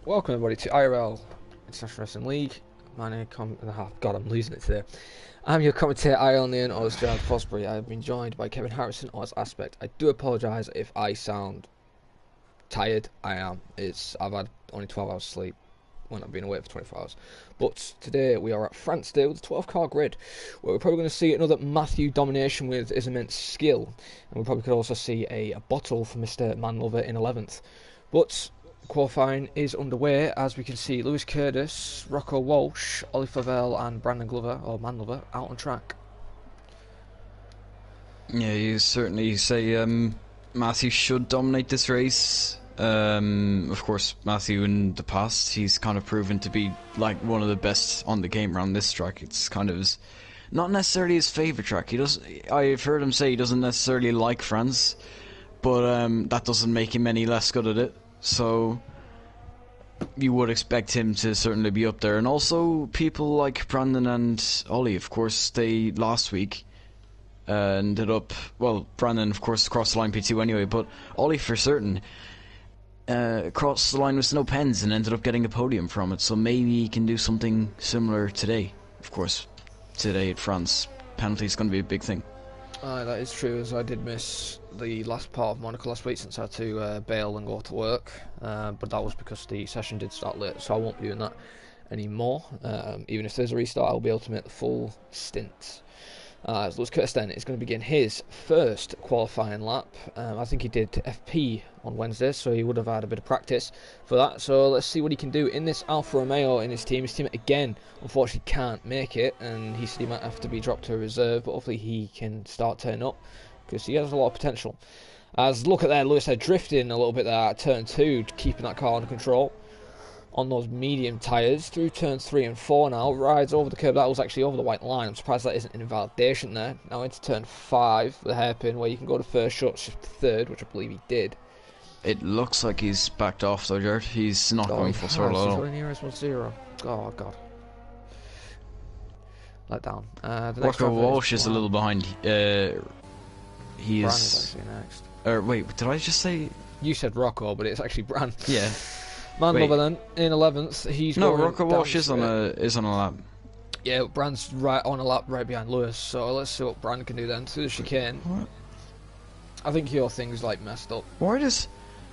Welcome everybody to IRL International Wrestling League. My name God, I'm losing it today. I'm your commentator IRL Neon Oz Gerald Fosbury. I've been joined by Kevin Harrison Oz Aspect. I do apologise if I sound tired. I am. I've had only 12 hours sleep when I've been away for 24 hours. But today we are at France Day with a 12-car grid, where we're probably going to see another Matthew domination with his immense skill, and we probably could also see a bottle for Mr. Manlover in 11th. But qualifying is underway, as we can see Lewis Curtis, Rocco Walsh, Ollie Favell and Brandon Glover, or Manlover, out on track. Yeah, you certainly say Matthew should dominate this race. Of course, Matthew in the past, he's kind of proven to be like one of the best on the game around this track. It's kind of not necessarily his favourite track. I've heard him say he doesn't necessarily like France, but that doesn't make him any less good at it. So you would expect him to certainly be up there. And also people like Brandon and Ollie, of course, they last week ended up, well, Brandon of course crossed the line P2 anyway, but Ollie for certain crossed the line with no pens and ended up getting a podium from it. So maybe he can do something similar today. Of course, today at France, penalty is going to be a big thing. That is true, as I did miss the last part of Monaco last week since I had to bail and go to work, but that was because the session did start late, so I won't be doing that anymore. Even if there's a restart, I'll be able to make the full stint. As Lewis Curtis then is going to begin his first qualifying lap. I think he did FP on Wednesday, so he would have had a bit of practice for that. So let's see what he can do in this Alfa Romeo in his team. His team again, unfortunately, can't make it, and he said he might have to be dropped to a reserve, but hopefully he can start turning up, because he has a lot of potential. As look at there, Lewis there drifting a little bit there at turn 2, keeping that car under control on those medium tyres through turns 3 and 4 now, rides over the curb. That was actually over the white line. I'm surprised that isn't an invalidation there. Now into turn 5, the hairpin, where you can go to first, short shift to third, which I believe he did. It looks like he's backed off though, Jared. He's not going full throttle at all. He's going near as 1-0. Oh god. Let down. Rocco Walsh is a little behind. He is actually next. Wait, did I just say? You said Rocco, but it's actually Bran. Yeah. Manlover then in 11th. He's Rocco Walsh is on a lap. Yeah, Bran's right on a lap right behind Lewis. So let's see what Bran can do then through the chicane. What? I think your thing's like messed up. Why does?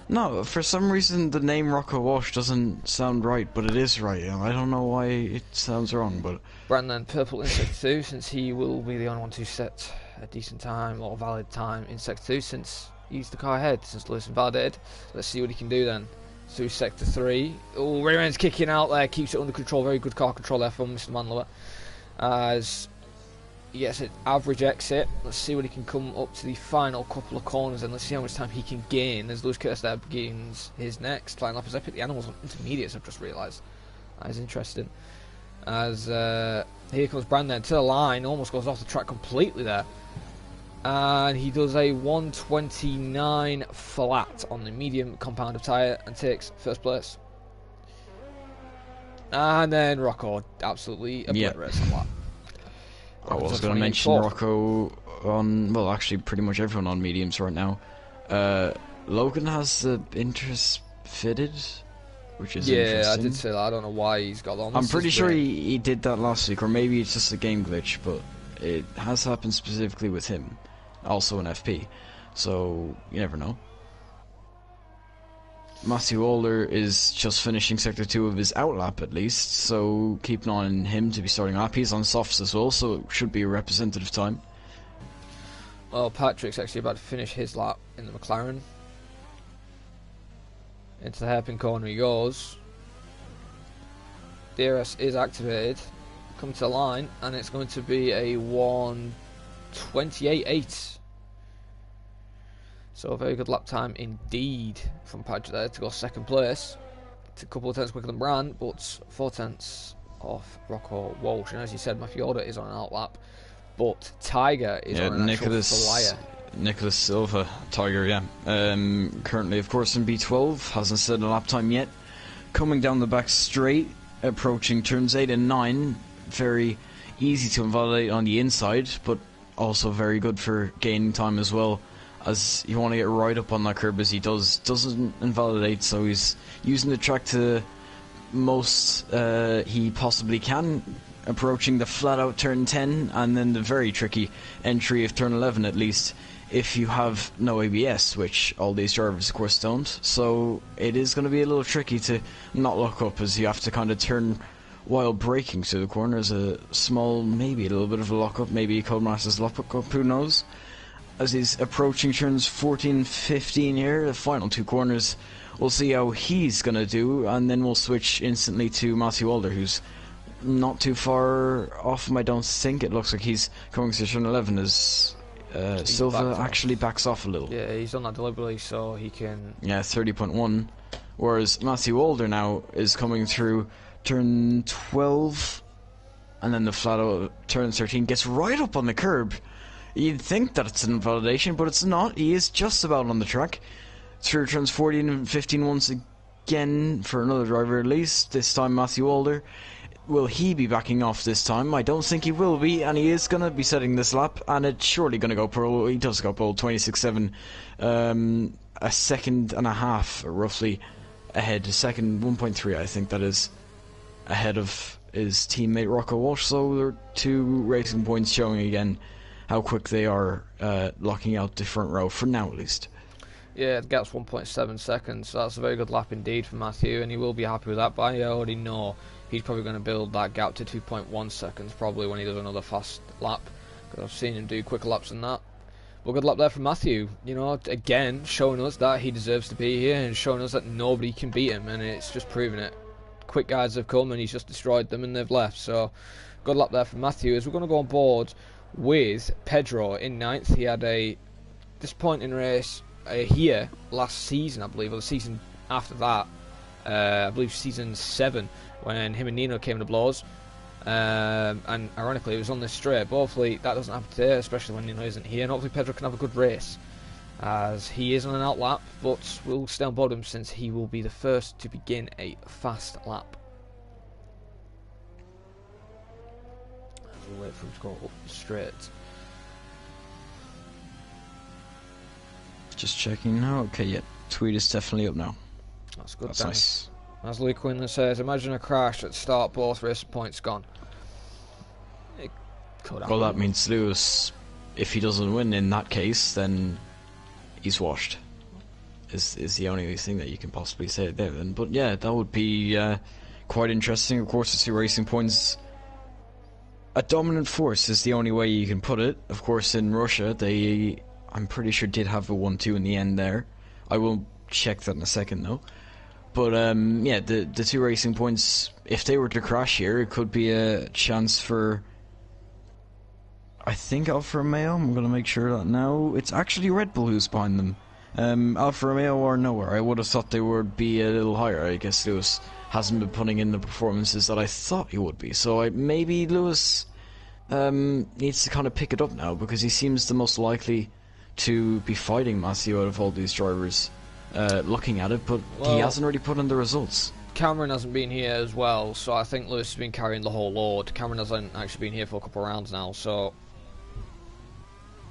No, for some reason the name Rocco Walsh doesn't sound right, but it is right. I don't know why it sounds wrong, but Bran then purple in sector 2, since he will be the only one to set a decent time or valid time in sector 2, since he's the car ahead since Lewis invalidated. Let's see what he can do then. Through sector 3. Oh, Rayman's kicking out there, keeps it under control. Very good car control there from Mr. Manlover. As he gets an average exit. Let's see what he can come up to the final couple of corners, and let's see how much time he can gain as Lewis Curtis there begins his next final lap. As I put the animals on intermediates, I've just realised. That is interesting. As here comes Brandon to the line, almost goes off the track completely there. And he does a 129 flat on the medium compound of tyre and takes first place. And then Rocco absolutely obliterates the lap. I was going to mention Rocco on, well, actually pretty much everyone on mediums right now. Logan has the interest fitted, which is interesting. Yeah, I did say that. I don't know why he's got on. I'm pretty sure he did that last week, or maybe it's just a game glitch, but it has happened specifically with him. Also an FP, so you never know. Matthew Older is just finishing sector 2 of his outlap at least, so keep an eye on him to be starting lap. He's on softs as well, so it should be a representative time. Well, Patrick's actually about to finish his lap in the McLaren. Into the hairpin corner he goes. DRS is activated. Come to the line, and it's going to be a 1:28.8. So a very good lap time indeed from Patrick there to go second place. It's a couple of tenths quicker than Bran, but 4 tenths off Rocco Walsh. And as you said, Matthew Older is on an outlap, but Tiger is on an actual flyer. Nicholas Silva, Tiger, yeah. Currently, of course, in B12, hasn't set a lap time yet. Coming down the back straight, approaching turns 8 and 9. Very easy to invalidate on the inside, but also very good for gaining time as well, as you want to get right up on that curb as he doesn't invalidate, so he's using the track to most he possibly can, approaching the flat out turn 10 and then the very tricky entry of turn 11 at least, if you have no ABS, which all these drivers of course don't. So it is going to be a little tricky to not lock up, as you have to kind of turn while braking through the corners. A small, maybe a little bit of a lock up, maybe Codemasters lock up, who knows. As he's approaching turns 14, 15 here, the final two corners, we'll see how he's going to do, and then we'll switch instantly to Matthew Alder, who's not too far off him. I don't think it looks like he's coming to turn 11 as Silva actually backs off a little. Yeah, he's done that deliberately so he can... Yeah, 30.1. Whereas Matthew Alder now is coming through turn 12, and then the flat out turn 13 gets right up on the curb. You'd think that it's an invalidation, but it's not. He is just about on the track. Through turns 14 and 15 once again for another driver at least, this time Matthew Alder. Will he be backing off this time? I don't think he will be, and he is going to be setting this lap, and it's surely going to go pro. He does go pro 26.7, a second and a half roughly ahead, a second 1.3 I think that is, ahead of his teammate Rocco Walsh. So there are 2 racing points showing again how quick they are locking out the front row, for now at least. Yeah, the gap's 1.7 seconds, so that's a very good lap indeed for Matthew, and he will be happy with that, but I already know he's probably going to build that gap to 2.1 seconds probably when he does another fast lap, because I've seen him do quicker laps than that. But good lap there from Matthew, you know, again showing us that he deserves to be here and showing us that nobody can beat him, and it's just proving it. Quick guys have come and he's just destroyed them and they've left, so good lap there from Matthew. As we're going to go on board with Pedro in 9th. He had a disappointing race here last season, I believe, or the season after that, I believe season 7, when him and Nino came to blows, and ironically it was on this straight. But hopefully that doesn't happen today, especially when Nino isn't here, and hopefully Pedro can have a good race, as he is on an out lap, but we'll stay on board him since he will be the first to begin a fast lap. We'll wait for him to go up the straight. Just checking now. Okay, yeah, tweet is definitely up now. That's good. That's nice. As Lee Quinlan says, imagine a crash at the start, both race points gone. It could happen. Well, that means Lewis, if he doesn't win in that case, then he's washed. Is the only thing that you can possibly say there then. But yeah, that would be quite interesting. Of course, to see racing points. A dominant force is the only way you can put it. Of course, in Russia, they, I'm pretty sure, did have a 1-2 in the end there. I will check that in a second, though. But yeah, the 2 racing points, if they were to crash here, it could be a chance for, I think, Alfa Romeo. I'm going to make sure that now. It's actually Red Bull who's behind them. Alfa Romeo are nowhere. I would have thought they would be a little higher. I guess Lewis hasn't been putting in the performances that I thought he would be. So maybe Lewis needs to kind of pick it up now, because he seems the most likely to be fighting Matthew out of all these drivers. Looking at it, but he hasn't really put in the results. Cameron hasn't been here as well, so I think Lewis has been carrying the whole load. Cameron hasn't actually been here for a couple of rounds now, so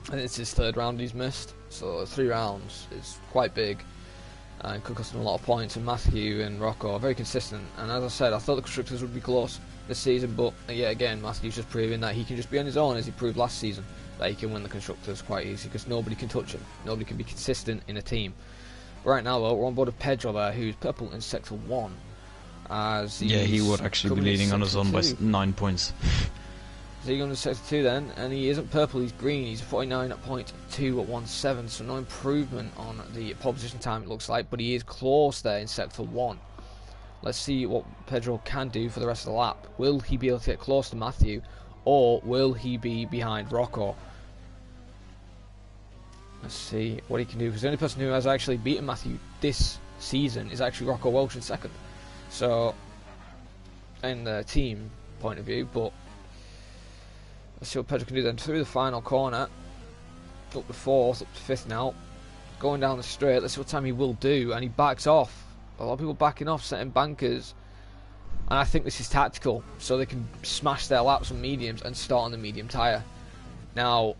I think it's his 3rd round he's missed, so 3 rounds is quite big and could cost him a lot of points. And Matthew and Rocco are very consistent, and as I said, I thought the constructors would be close this season, but yet again Matthew's just proving that he can just be on his own, as he proved last season, that he can win the constructors quite easy, because nobody can touch him, nobody can be consistent in a team. Right now, though, we're on board of Pedro there, who's purple in Sector 1. As he would actually be leading on his own by 9 points. So he going to Sector 2 then, and he isn't purple, he's green. He's 49.217, so no improvement on the pole position time, it looks like, but he is close there in Sector 1. Let's see what Pedro can do for the rest of the lap. Will he be able to get close to Matthew, or will he be behind Rocco? Let's see what he can do, because the only person who has actually beaten Matthew this season is actually Rocco Welch in 2nd. So, in the team point of view, but let's see what Pedro can do then. Through the final corner, up to 4th, up to 5th now, going down the straight. Let's see what time he will do, and he backs off. A lot of people backing off, setting bankers, and I think this is tactical, so they can smash their laps on mediums and start on the medium tyre. Now,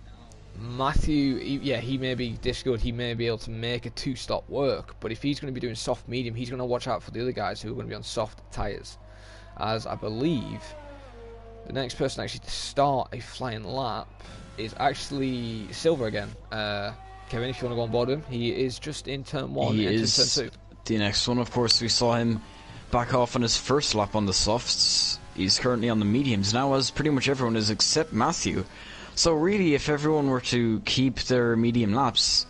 Matthew, he may be this good. He may be able to make a two-stop work. But if he's going to be doing soft medium, he's going to watch out for the other guys who are going to be on soft tyres. As I believe the next person actually to start a flying lap is actually Silver again. Kevin, if you want to go on board with him, he is just in turn 1. He and is turn 2. the next one. Of course, we saw him back off on his first lap on the softs. He's currently on the mediums now, as pretty much everyone is except Matthew. So really, if everyone were to keep their medium laps,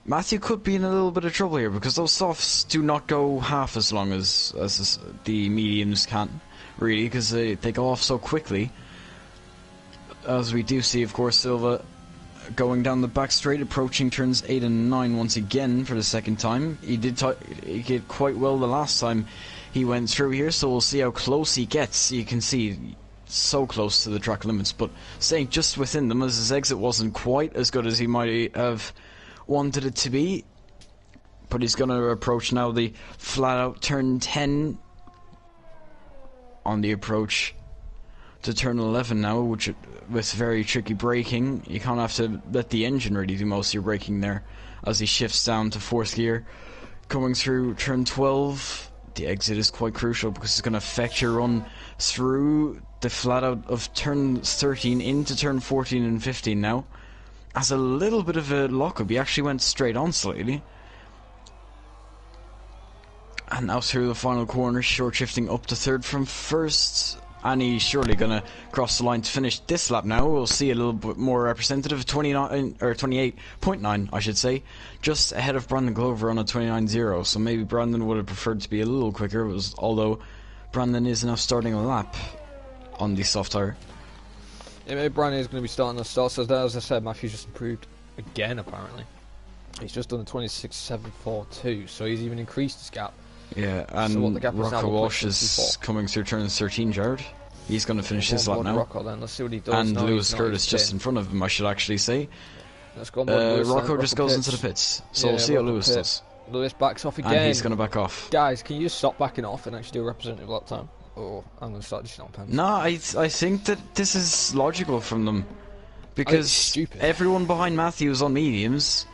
Matthew could be in a little bit of trouble here, because those softs do not go half as long as the mediums can, really, because they go off so quickly. As we do see, of course, Silva going down the back straight, approaching turns 8 and 9 once again for the second time. He did quite well the last time he went through here, so we'll see how close he gets. You can see so close to the track limits, but staying just within them, as his exit wasn't quite as good as he might have wanted it to be. But he's going to approach now the flat out turn 10 on the approach to turn 11 now, which with very tricky braking. You kind of have to let the engine really do most of your braking there, as he shifts down to 4th gear. Coming through turn 12, the exit is quite crucial because it's going to affect your run through the flat out of turn 13 into turn 14 and 15 now. As a little bit of a lockup, he actually went straight on slightly. And now through the final corner, short shifting up to 3rd from 1st. And he's surely going to cross the line to finish this lap now. We'll see a little bit more representative, 29 or 28.9, I should say, just ahead of Brandon Glover on a 29.0. So maybe Brandon would have preferred to be a little quicker, although Brandon is now starting a lap on the soft tyre. Yeah, maybe Brandon is going to be starting the start. So as I said, Matthew's just improved again, apparently. He's just done a 26.742, so he's even increased his gap. Yeah, and So Rocco Walsh is coming through turn 13, Jared. He's going to finish his lap now. Rocco, then. Let's see what he does. And no, Lewis Curtis just in front of him, I should actually say. Let's go on Lewis, Rocco just goes pits. into the pits, so we'll see how Lewis does. Lewis backs off again. And he's going to back off. Guys, can you just stop backing off and actually do a representative lap time? Or I'm going to start dishing out pens. No, I think that this is logical from them. Because everyone behind Matthew is on mediums.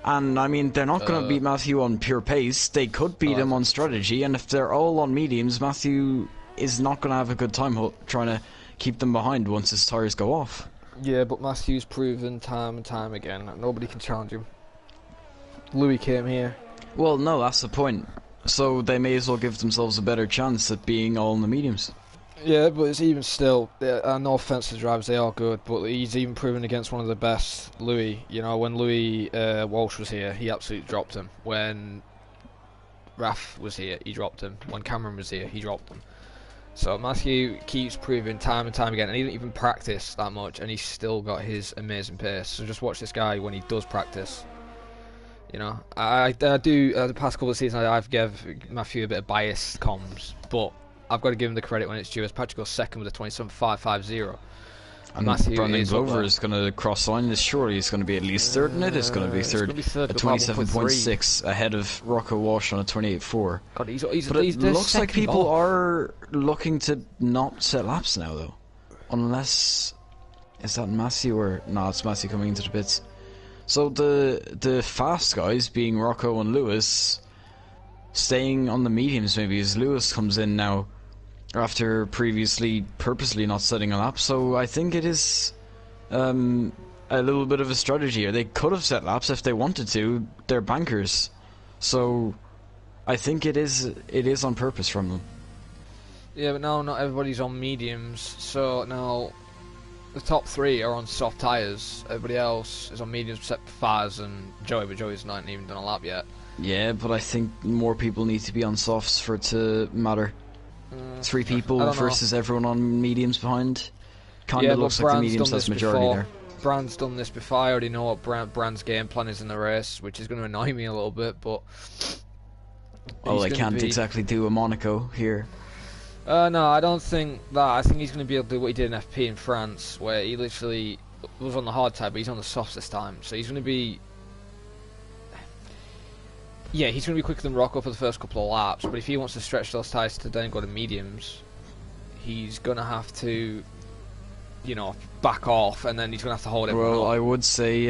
And, I mean, they're not going to beat Matthew on pure pace. They could beat him on strategy. And if they're all on mediums, Matthew is not going to have a good time trying to keep them behind once his tyres go off. Yeah, but Matthew's proven time and time again that nobody can challenge him. Louis came here. Well, no, that's the point. So they may as well give themselves a better chance at being all in the mediums. Yeah, but it's even still, no offence to the drivers, they are good, but he's even proven against one of the best, Louis. You know, when Louis Walsh was here, he absolutely dropped him. When Raf was here, he dropped him. When Cameron was here, he dropped him. So Matthew keeps proving time and time again, and he didn't even practice that much, and he's still got his amazing pace. So just watch this guy when he does practice. You know, I do, the past couple of seasons, I've given Matthew a bit of biased comms, but I've got to give him the credit when it's due, as Patrick goes second with a 27.550. And Matthew Brandon Glover is going to cross the line. Surely he's going to be at least third in it. It's going to be third at 27.6 ahead of Rocco Walsh on a 28.4. God, but it looks like people are looking to not set laps now, though. Unless... Is that Matthew or... No, it's Matthew coming into the pits. So the fast guys, being Rocco and Lewis, staying on the mediums maybe, as Lewis comes in now after previously purposely not setting a lap. So I think it is a little bit of a strategy. Or they could have set laps if they wanted to. They're bankers. So I think it is on purpose from them. Yeah, but now not everybody's on mediums. So now the top three are on soft tyres. Everybody else is on mediums except Faz and Joey, but Joey's not even done a lap yet. Yeah, but I think more people need to be on softs for it to matter. 3 people versus everyone on mediums behind. Kinda looks like the mediums has majority there. Brand's done this before. I already know what Brand's game plan is in the race, which is going to annoy me a little bit, but... Oh, they can't exactly do a Monaco here. No, I don't think that. I think he's going to be able to do what he did in FP in France, where he literally was on the hard tyre, but he's on the softs this time. So he's going to be... Yeah, he's going to be quicker than Rocco for the first couple of laps, but if he wants to stretch those tyres to then go to mediums, he's going to have to you know, back off, and then he's going to have to hold everyone Well, up. I would say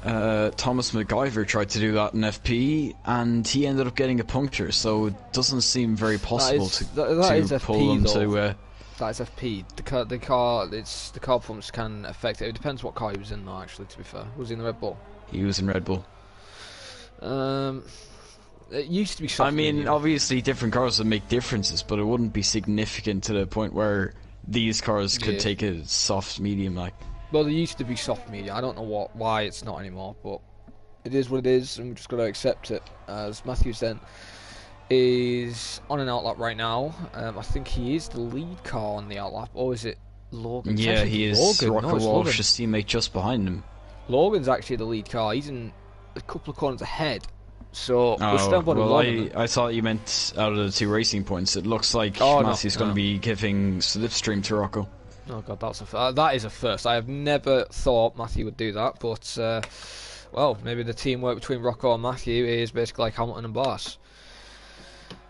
Thomas MacGyver tried to do that in FP, and he ended up getting a puncture. So it doesn't seem very possible to is pull FP him though. to. That is FP. The car performance can affect it. It depends what car he was in, though. Actually, to be fair, was he in the Red Bull? He was in Red Bull. It used to be soft I mean, medium. obviously different cars would make differences, but it wouldn't be significant to the point where these cars could take a soft medium, like. Well, they used to be soft medium. I don't know why it's not anymore, but it is what it is, and we're just going to accept it. As Matthews then is on an outlap right now. I think he is the lead car on the outlap, or is it Logan? Yeah, he is. Logan. Rocco No, Walsh, his teammate, just behind him. Logan's actually the lead car. He's in a couple of corners ahead. So we're still Oh, about well, Logan. I thought you meant out of the 2 racing points. It looks like Matthew's going to be giving slipstream to Rocco. Oh god, that is a first. I have never thought Matthew would do that, but well, maybe the teamwork between Rocco and Matthew is basically like Hamilton and Boss.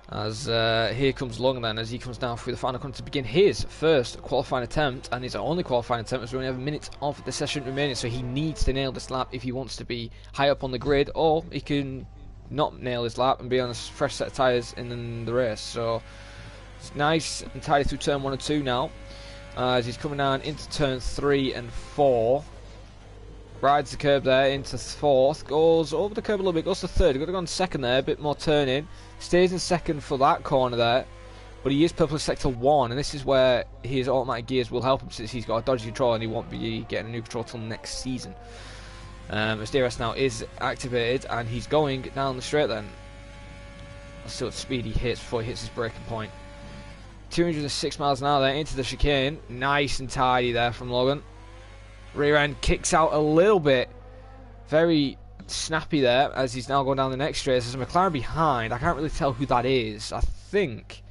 As here comes Logan then, as he comes down through the final corner to begin his first qualifying attempt, and his only qualifying attempt, as we only have a minute of the session remaining, so he needs to nail this lap if he wants to be high up on the grid, or he can not nail his lap and be on a fresh set of tyres in the race. So it's nice and tidy through turn 1 and 2 now, as he's coming down into turn 3 and 4. Rides the curb there into 4th, goes over the curb a little bit, goes to 3rd. He could have gone 2nd there, a bit more turning. Stays in 2nd for that corner there, but he is purple sector 1, and this is where his automatic gears will help him since he's got a dodgy control and he won't be getting a new control till next season. As DRS now is activated, and he's going down the straight then. Let's see what speed he hits before he hits his braking point. 206 miles an hour there into the chicane. Nice and tidy there from Logan. Rear end kicks out a little bit. Very snappy there as he's now going down the next straight. There's a McLaren behind. I can't really tell who that is. I think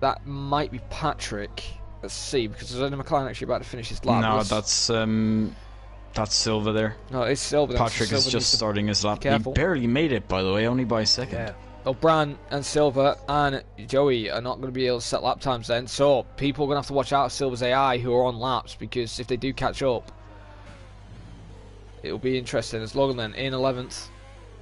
that might be Patrick. Let's see, because there's only McLaren actually about to finish his lap. No, that's Silva there. No, it's Silva. Patrick is just starting his lap. He Careful. barely made it, by the way, only by a second. Yeah. Well, Bran and Silva and Joey are not going to be able to set lap times then, so people are going to have to watch out for Silva's AI who are on laps, because if they do catch up, it'll be interesting. As Logan then in 11th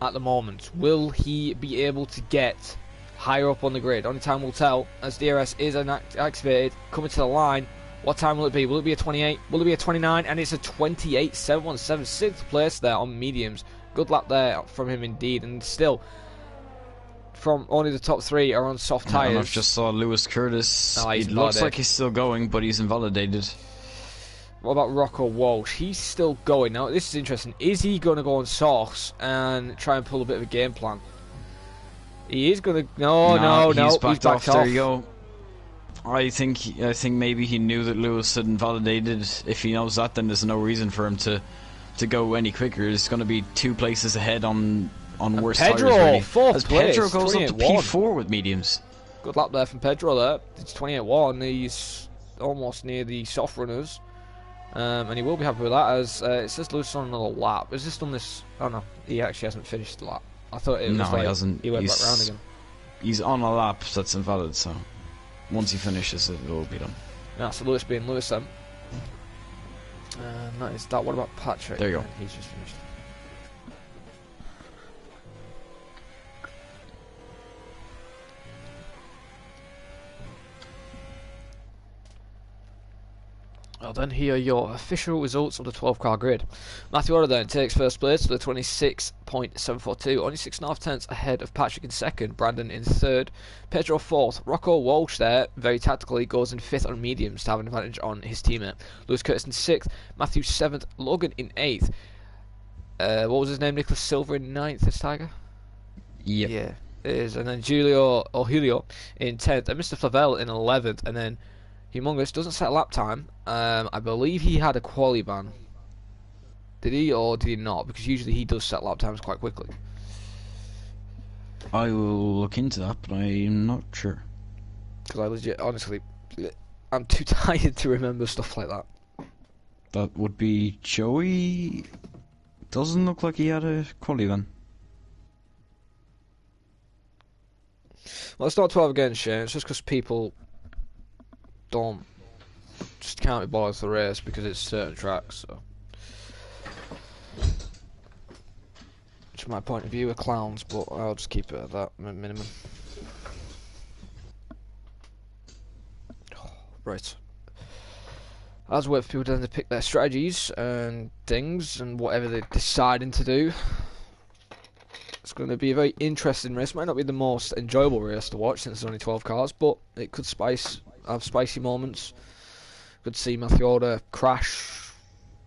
at the moment, will he be able to get higher up on the grid? Only time will tell, as DRS is activated, coming to the line. What time will it be? Will it be a 28? Will it be a 29? And it's a 28.717, 6th place there on mediums. Good lap there from him indeed, and still, from only the top 3 are on soft tyres. And I've just saw Lewis Curtis. It looks like he's still going, but he's invalidated. What about Rocco Walsh? He's still going. Now, this is interesting. Is he going to go on softs and try and pull a bit of a game plan? He is going to... No, he's backed off. There you go. I think maybe he knew that Lewis had invalidated. If he knows that, then there's no reason for him to go any quicker. It's going to be 2 places ahead on worse tyres, really. As Pedro goes up to P4 with mediums. Good lap there from Pedro there. It's 28.1. He's almost near the soft runners. And he will be happy with that, as it says Lewis on another lap. Is this done this? Oh no, he actually hasn't finished the lap. I thought it was like he hasn't. He went back round again. He's on a lap that's invalid, so once he finishes it will be done. Yeah, so Lewis being Lewis then. That is that. What about Patrick? There you go. He's just finished. Well then, here are your official results of the 12-car grid. Matthew Order then takes first place with a 26.742, only 6.5 tenths ahead of Patrick in second, Brandon in third, Pedro fourth, Rocco Walsh there, very tactically, goes in fifth on mediums to have an advantage on his teammate, Lewis Curtis in sixth, Matthew seventh, Logan in eighth, what was his name, Nicholas Silver in ninth, this Tiger? Yep. Yeah, it is, and then Julio in 10th, and Mr. Flavel in 11th, and then Humongous doesn't set lap time. I believe he had a quali ban. Did he, or did he not? Because usually he does set lap times quite quickly. I will look into that, but I'm not sure. Because I legit, honestly, I'm too tired to remember stuff like that. That would be Joey. Doesn't look like he had a quali ban. Well, let's start 12 again, Shane. It's just because people don't just can't be bothered for the race because it's certain tracks. So, which my point of view are clowns, but I'll just keep it at that minimum. Right. As we wait for people then to pick their strategies and things and whatever they're deciding to do. It's going to be a very interesting race. Might not be the most enjoyable race to watch since there's only 12 cars, but it could have spicy moments. Could see Matthew Order crash.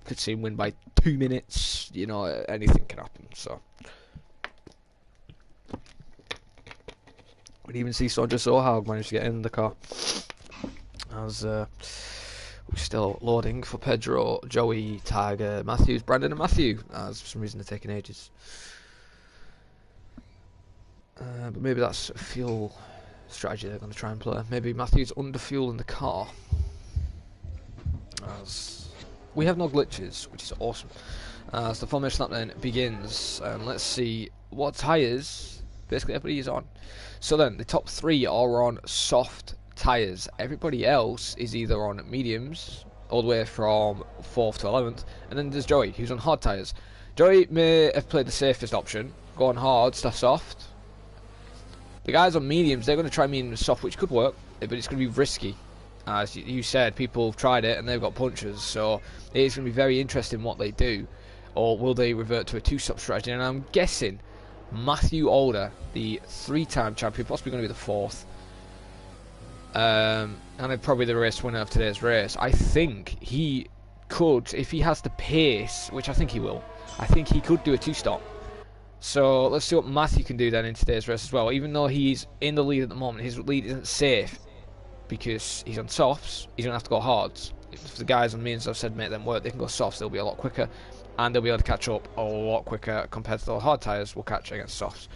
Could see him win by 2 minutes. You know, anything can happen. So we'd even see Sondra Sohaug manage to get in the car. As we're still loading for Pedro, Joey, Tiger, Matthews, Brandon, and Matthew. As for some reason they're taking ages. But maybe that's a fuel strategy they're going to try and play. Maybe Matthew's under fuel in the car. As we have no glitches, which is awesome. As the formation lap then begins, and let's see what tyres basically everybody is on. So then, the top 3 are on soft tyres. Everybody else is either on mediums, all the way from 4th to 11th, and then there's Joey, who's on hard tyres. Joey may have played the safest option, go on hard, stuff soft. The guys on mediums, they're going to try medium soft, which could work, but it's going to be risky. As you said, people have tried it and they've got punches, so it's going to be very interesting what they do. Or will they revert to a 2-stop strategy? And I'm guessing Matthew Older, the 3-time champion, possibly going to be the 4th, and probably the race winner of today's race. I think he could, if he has the pace, which I think he will, I think he could do a 2-stop. So let's see what Matthew can do then in today's race as well. Even though he's in the lead at the moment, his lead isn't safe because he's on softs. He's going to have to go hards. If the guys on mediums, I've said, make them work, they can go softs, they'll be a lot quicker, and they'll be able to catch up a lot quicker compared to the hard tyres will catch against softs.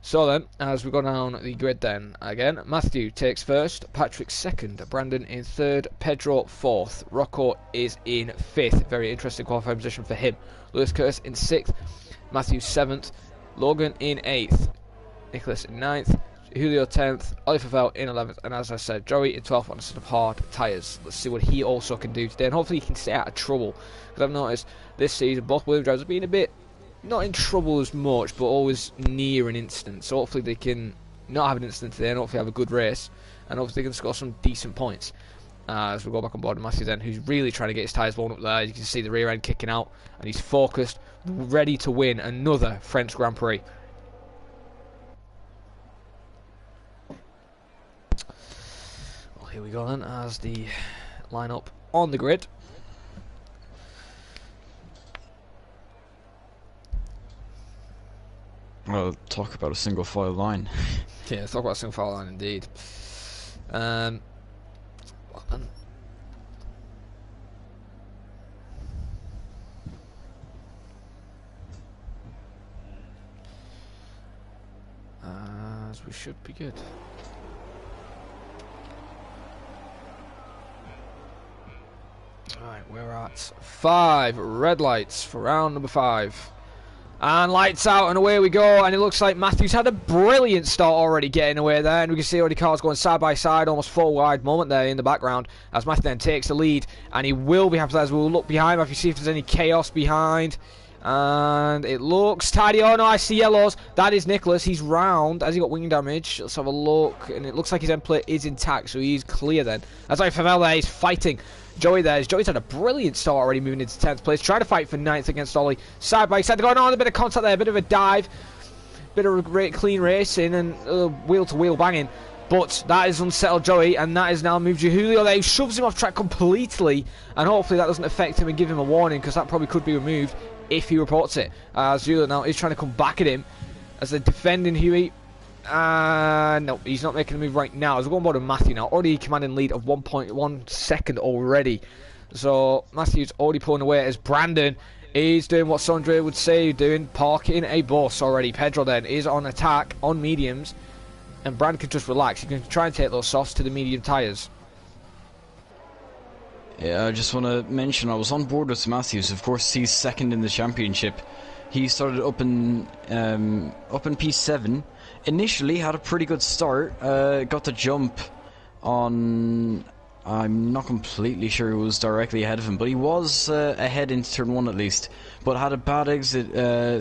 So then, as we go down the grid then, again, Matthew takes first, Patrick second, Brandon in third, Pedro fourth, Rocco is in fifth. Very interesting qualifying position for him. Lewis Curtis in sixth, Matthew 7th, Logan in 8th, Nicholas in 9th, Julio 10th, Oliver Fell in 11th, and as I said, Joey in 12th on a set of hard tyres. Let's see what he also can do today, and hopefully he can stay out of trouble, because I've noticed this season both Williams drivers have been a bit, not in trouble as much, but always near an incident. So hopefully they can not have an incident today, and hopefully have a good race, and hopefully they can score some decent points. As we go back on board, Matthew then, who's really trying to get his tyres blown up there. You can see the rear end kicking out, and he's focused, ready to win another French Grand Prix. Well, here we go then, as the lineup on the grid. Well, talk about a single file line. Yeah, talk about a single file line indeed. Well then. As we should be good. Right, we're at 5 red lights for round number 5. And lights out and away we go, and it looks like Matthew's had a brilliant start already getting away there, and we can see already cars going side by side, almost 4 wide moment there in the background as Matthew then takes the lead, and he will be happy as we'll look behind Matthew, see if there's any chaos behind, and it looks tidy. Oh no, I see yellows. That is Nicholas. He's round. Has he got wing damage? Let's have a look, and it looks like his end plate is intact, so he's clear then. That's like Favel there, he's fighting Joey there. Joey's had a brilliant start already, moving into 10th place, trying to fight for 9th against Ollie. Side by side, going on a bit of contact there, a bit of a dive, bit of a great clean racing and wheel to wheel banging. But that is unsettled Joey, and that is now moved to Julio there, who shoves him off track completely, and hopefully that doesn't affect him and give him a warning, because that probably could be removed if he reports it. As Julio now is trying to come back at him as they're defending Huey. No, he's not making a move right now. As we're going board with Matthew now, already commanding lead of 1.1 second already. So Matthew's already pulling away as Brandon is doing what Sondre would say, doing parking a bus already. Pedro then is on attack on mediums, and Brandon can just relax. He can try and take those softs to the medium tyres. Yeah, I just want to mention I was on board with Matthews. Of course, he's second in the championship. He started up in P7. Initially had a pretty good start. Got the jump on I'm not completely sure who was directly ahead of him, but he was ahead into turn 1 at least, but had a bad exit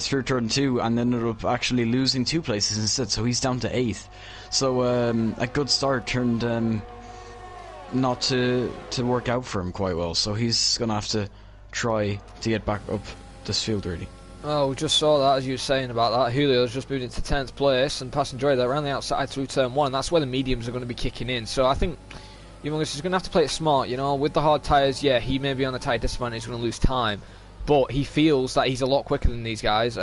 through turn 2 and ended up actually losing 2 places instead, so he's down to 8th. So a good start turned not to work out for him quite well, so he's going to have to try to get back up this field really. Oh, we just saw that, as you were saying about that. Julio's just moved into 10th place, and passing Joy there around the outside through turn 1. That's where the mediums are going to be kicking in. So I think Humongous is going to have to play it smart, you know. With the hard tyres, yeah, he may be on a tyre disadvantage, he's going to lose time. But he feels that he's a lot quicker than these guys,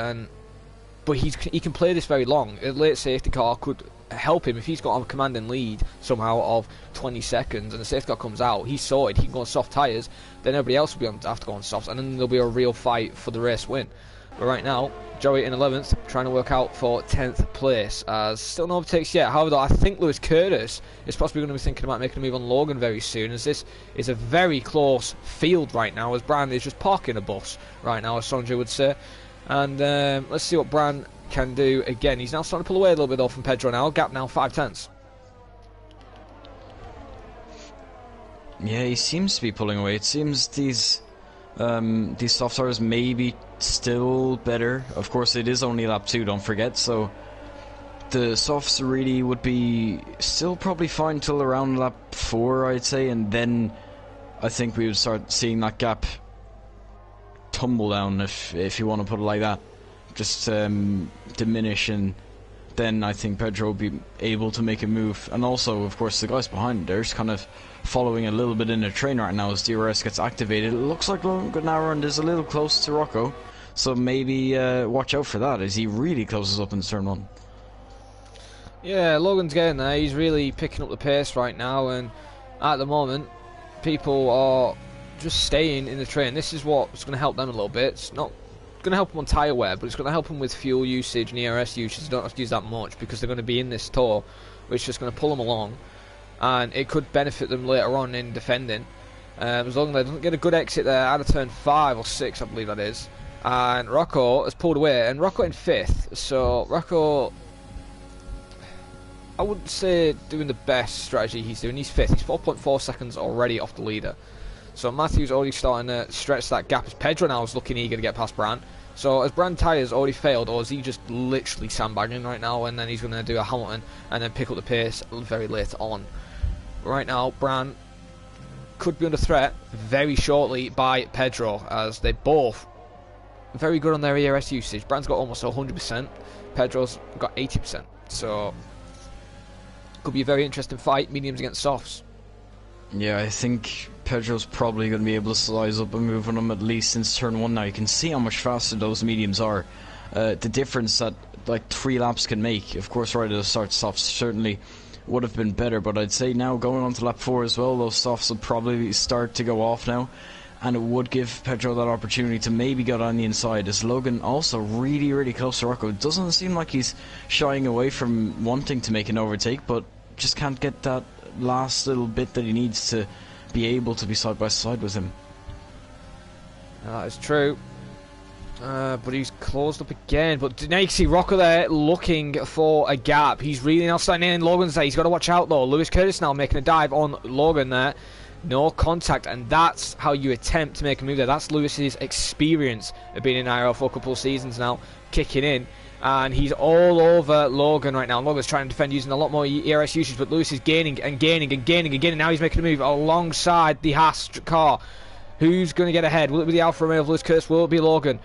but he can play this very long. A late safety car could help him if he's got a commanding lead somehow of 20 seconds and the safety car comes out, he's sorted, he can go on soft tyres, then everybody else will have to go on softs, and then there'll be a real fight for the race win. But right now, Joey in 11th, trying to work out for 10th place, as still no overtakes yet. However, I think Lewis Curtis is possibly going to be thinking about making a move on Logan very soon, as this is a very close field right now, as Brian is just parking a bus right now, as Sanjay would say. And let's see what Bran can do again. He's now starting to pull away a little bit though from Pedro now. Gap now 5/10. Yeah, he seems to be pulling away. It seems these soft tires may be still better. Of course, it is only lap 2, don't forget. So the softs really would be still probably fine till around lap 4, I'd say, and then I think we would start seeing that gap tumble down, if you want to put it like that, just diminish, and then I think Pedro will be able to make a move. And also, of course, the guys behind there's kind of following a little bit in a train right now as DRS gets activated. It looks like Logan Arund is a little close to Rocco, so maybe watch out for that as he really closes up in turn 1. Yeah, Logan's getting there. He's really picking up the pace right now, and at the moment people are just staying in the train. This is what's going to help them a little bit. It's not going to help them on tyre wear, but it's going to help them with fuel usage and ERS usage. They don't have to use that much because they're going to be in this tour, which is just going to pull them along, and it could benefit them later on in defending. As long as they don't get a good exit there out of turn 5 or 6, I believe that is. And Rocco has pulled away, and Rocco in 5th. So Rocco, I wouldn't say doing the best strategy he's doing. He's 5th. He's 4.4 seconds already off the leader. So Matthew's already starting to stretch that gap, as Pedro now is looking eager to get past Bran. So has Bran tyres already failed, or is he just literally sandbagging right now, and then he's going to do a Hamilton and then pick up the pace very late on. Right now, Bran could be under threat very shortly by Pedro, as they both very good on their ERS usage. Bran's got almost 100%, Pedro's got 80%. So could be a very interesting fight, mediums against softs. Yeah, I think Pedro's probably going to be able to size up a move on him at least since turn 1 now. You can see how much faster those mediums are. The difference that like 3 laps can make. Of course, right at the start, softs certainly would have been better, but I'd say now going on to lap 4 as well, those softs will probably start to go off now, and it would give Pedro that opportunity to maybe get on the inside, as Logan also really close to Rocco. It doesn't seem like he's shying away from wanting to make an overtake, but just can't get that last little bit that he needs to be able to be side by side with him. That is true. But he's closed up again. But now you can see Rocco there looking for a gap. He's really now starting in Logan's there. He's got to watch out though. Lewis Curtis now making a dive on Logan there. No contact, and that's how you attempt to make a move there. That's Lewis's experience of being in IRL for a couple of seasons now, kicking in. And he's all over Logan right now. Logan's trying to defend using a lot more ERS usage, but Lewis is gaining and gaining and gaining and gaining. Now he's making a move alongside the Haas car. Who's going to get ahead? Will it be the Alfa Romeo of Lewis Curtis? Will it be Logan?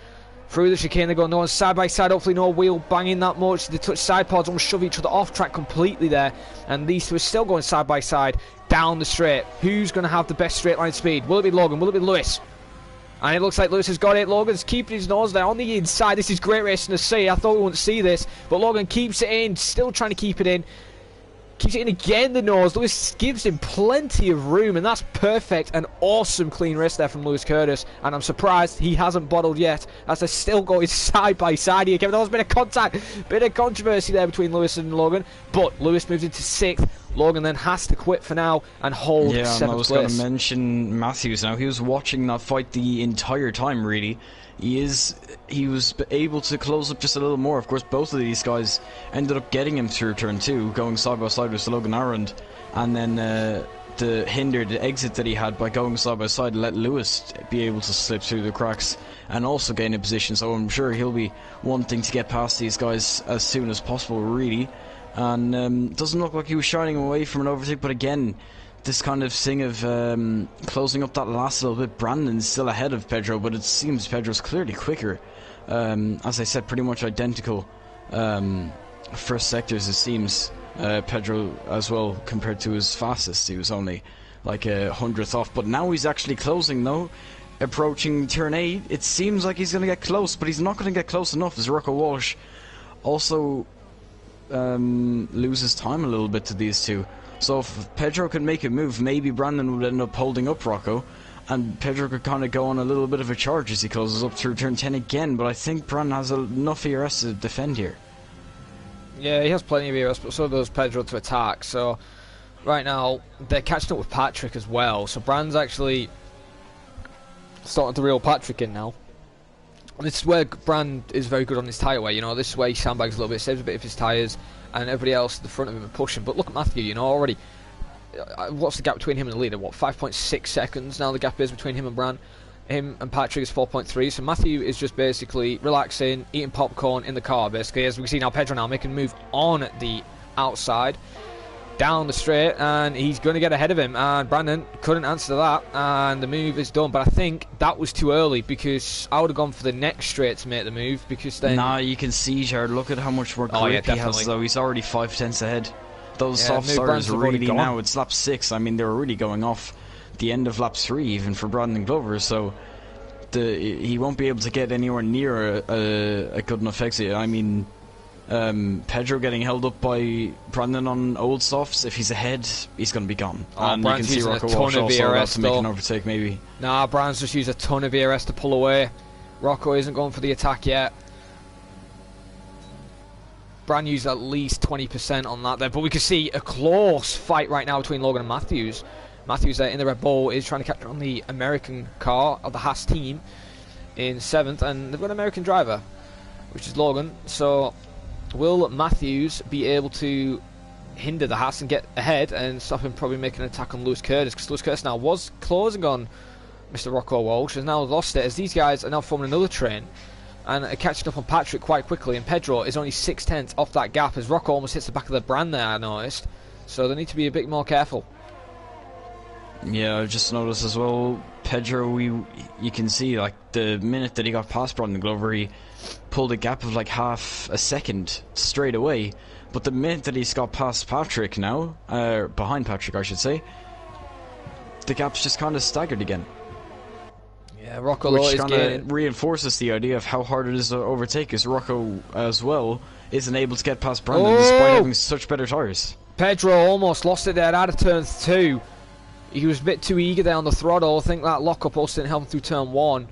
Through the chicane they go. No one's side by side. Hopefully no wheel banging that much. They touch side pods, almost shove each other off track completely there. And these two are still going side by side down the straight. Who's going to have the best straight line speed? Will it be Logan? Will it be Lewis? And it looks like Lewis has got it. Logan's keeping his nose there on the inside. This is great racing to see. I thought we wouldn't see this, but Logan keeps it in, still trying to keep it in. Keeps it in again, the nose. Lewis gives him plenty of room, and that's perfect. An awesome clean race there from Lewis Curtis, and I'm surprised he hasn't bottled yet, as they're still going side by side here. Kevin, there's been a contact, bit of controversy there between Lewis and Logan, but Lewis moves into 6th. Logan then has to quit for now and hold 7th place. Yeah, I was going to mention Matthews now. He was watching that fight the entire time, really. He was able to close up just a little more. Of course, both of these guys ended up getting him through turn 2, going side by side with Logan Arund, and then to hinder the exit that he had by going side by side and let Lewis be able to slip through the cracks and also gain a position. So I'm sure he'll be wanting to get past these guys as soon as possible, really. And doesn't look like he was shining away from an overtake, but again, this kind of thing of closing up that last little bit. Brandon's still ahead of Pedro, but it seems Pedro's clearly quicker. As I said, pretty much identical first sectors, it seems. Pedro as well, compared to his fastest. He was only like a 100th off, but now he's actually closing though, approaching turn 8. It seems like he's going to get close, but he's not going to get close enough, as Rocco Walsh also loses time a little bit to these two. So if Pedro can make a move, maybe Brandon would end up holding up Rocco, and Pedro could kind of go on a little bit of a charge as he closes up through turn 10 again. But I think Brandon has enough ERS to defend here. Yeah, he has plenty of ERS, but so does Pedro to attack. So right now they're catching up with Patrick as well. So Brand's actually starting to reel Patrick in now. This is where Brand is very good on his tyre wear. You know, this is where he sandbags a little bit, saves a bit of his tyres, and everybody else at the front of him are pushing. But look at Matthew. You know, already, what's the gap between him and the leader? What, 5.6 seconds now the gap is between him and Brand. Him and Patrick is 4.3, so Matthew is just basically relaxing, eating popcorn in the car, basically. As we see now, Pedro now making a move on the outside, down the straight, and he's going to get ahead of him, and Brandon couldn't answer that, and the move is done. But I think that was too early, because I would have gone for the next straight to make the move, because then... Nah, you can see, Jared, look at how much more grip he has, though. He's already 5/10 ahead. Those soft starters are really now, it's lap 6, I mean, they were really going off the end of lap 3 even for Brandon Glover, so he won't be able to get anywhere near a good enough exit. I mean, Pedro getting held up by Brandon on old softs, if he's ahead, he's going to be gone. And you can see Rocco Walsh also about to make an overtake, maybe. Nah, Brand's just used a ton of ERS to pull away. Rocco isn't going for the attack yet. Brand used at least 20% on that there, but we can see a close fight right now between Logan and Matthews. Matthews in the Red Bull is trying to capture on the American car of the Haas team in 7th, and they've got an American driver, which is Logan. So will Matthews be able to hinder the Haas and get ahead and stop him probably making an attack on Lewis Curtis? Because Lewis Curtis now was closing on Mr. Rocco Walsh, has now lost it, as these guys are now forming another train and are catching up on Patrick quite quickly, and Pedro is only 6/10 off that gap, as Rocco almost hits the back of the Brand there, I noticed. So they need to be a bit more careful. Yeah, I just noticed as well, Pedro, you can see, like, the minute that he got past Brandon Glover, he pulled a gap of like half a second straight away. But the minute that he's got past Patrick now, behind Patrick I should say, the gap's just kind of staggered again. Yeah, Rocco which is kind of reinforces the idea of how hard it is to overtake, as Rocco as well isn't able to get past Brandon despite having such better tyres. Pedro almost lost it there out of turn 2. He was a bit too eager there on the throttle. I think that lock-up also didn't help him through turn 1.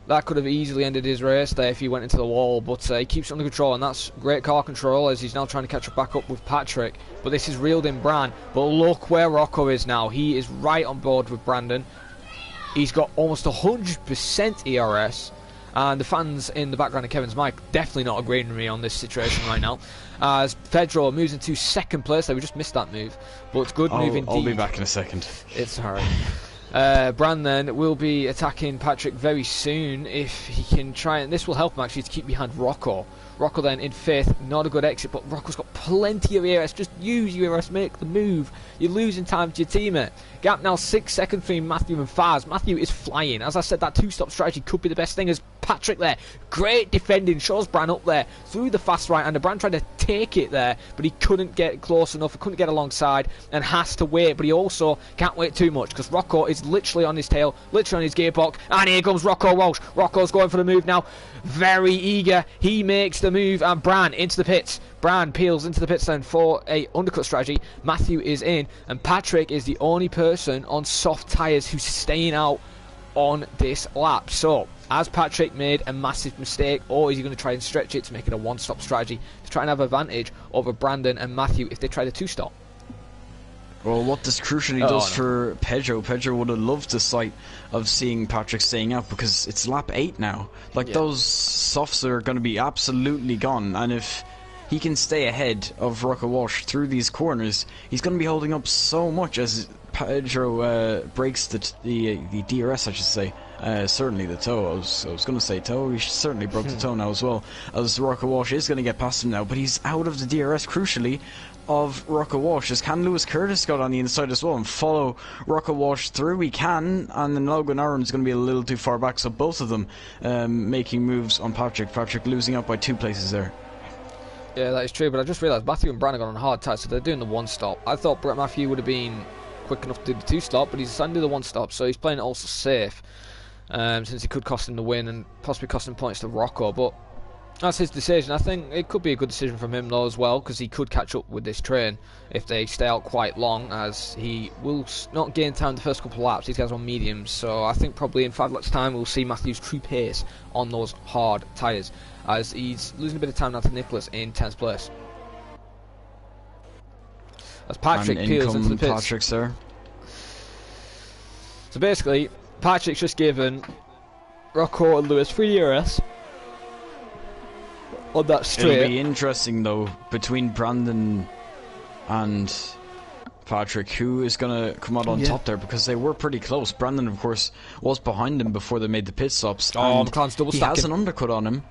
That could have easily ended his race there if he went into the wall, but he keeps it under control, and that's great car control as he's now trying to catch up back up with Patrick. But this is reeled in Brand. But look where Rocco is now. He is right on board with Brandon. He's got almost 100% ERS, and the fans in the background of Kevin's mic definitely not agreeing with me on this situation right now. As Pedro moves into 2nd place, we just missed that move, but it's good move indeed. I'll be back in a second. It's alright. Brand then will be attacking Patrick very soon if he can try, and this will help him actually to keep behind Rocco. Rocco then in 5th, not a good exit, but Rocco's got plenty of ERS. Just use your ERS, make the move. You're losing time to your teammate. Gap now 6 seconds between Matthew and Faz. Matthew is flying. As I said, that 2-stop strategy could be the best thing, as Patrick there, great defending, shows Brand up there through the fast right, and the Brand tried to take it there, but he couldn't get close enough, he couldn't get alongside, and has to wait. But he also can't wait too much, because Rocco is literally on his tail, literally on his gearbox, and here comes Rocco Walsh. Rocco's going for the move now, very eager. He makes the move, and Brand into the pits. Brand peels into the pits then for a undercut strategy. Matthew is in, and Patrick is the only person on soft tyres who's staying out on this lap. So has Patrick made a massive mistake, or is he going to try and stretch it to make it a one-stop strategy to try and have advantage over Brandon and Matthew if they try to 2-stop? Well, what this crucially does for Pedro would have loved the sight of seeing Patrick staying out, because it's lap 8 now. Like, those softs are going to be absolutely gone, and if he can stay ahead of Rocco Walsh through these corners, he's going to be holding up so much, as Pedro breaks the DRS, I should say. Certainly the toe. I was going to say toe. He certainly broke the toe now as well. As Rocco Walsh is going to get past him now, but he's out of the DRS, crucially, of Rocco Walsh. As can Lewis Curtis got on the inside as well and follow Rocco Walsh through? He can, and then Logan Aaron's going to be a little too far back, so both of them making moves on Patrick. Patrick losing out by 2 places there. Yeah, that is true, but I just realised Matthew and Brandon got on hard tight, so they're doing the 1-stop. I thought Brett Matthew would have been quick enough to do the 2-stop, but he's decided to do the 1-stop, so he's playing it also safe, since he could cost him the win and possibly cost him points to Rocco, but that's his decision. I think it could be a good decision from him though as well, because he could catch up with this train if they stay out quite long, as he will not gain time the first couple of laps. These guys are on mediums, so I think probably in 5 laps time we'll see Matthew's true pace on those hard tyres, as he's losing a bit of time now to Nicholas in 10th place. As Patrick peels into the pits. Patrick, sir. So basically, Patrick's just given Rocco and Lewis 3 DRS on that straight. It'll be interesting though between Brandon and Patrick who is going to come out on top there, because they were pretty close. Brandon, of course, was behind him before they made the pit stops. Oh, McLaren's double stacking. He has an undercut on him.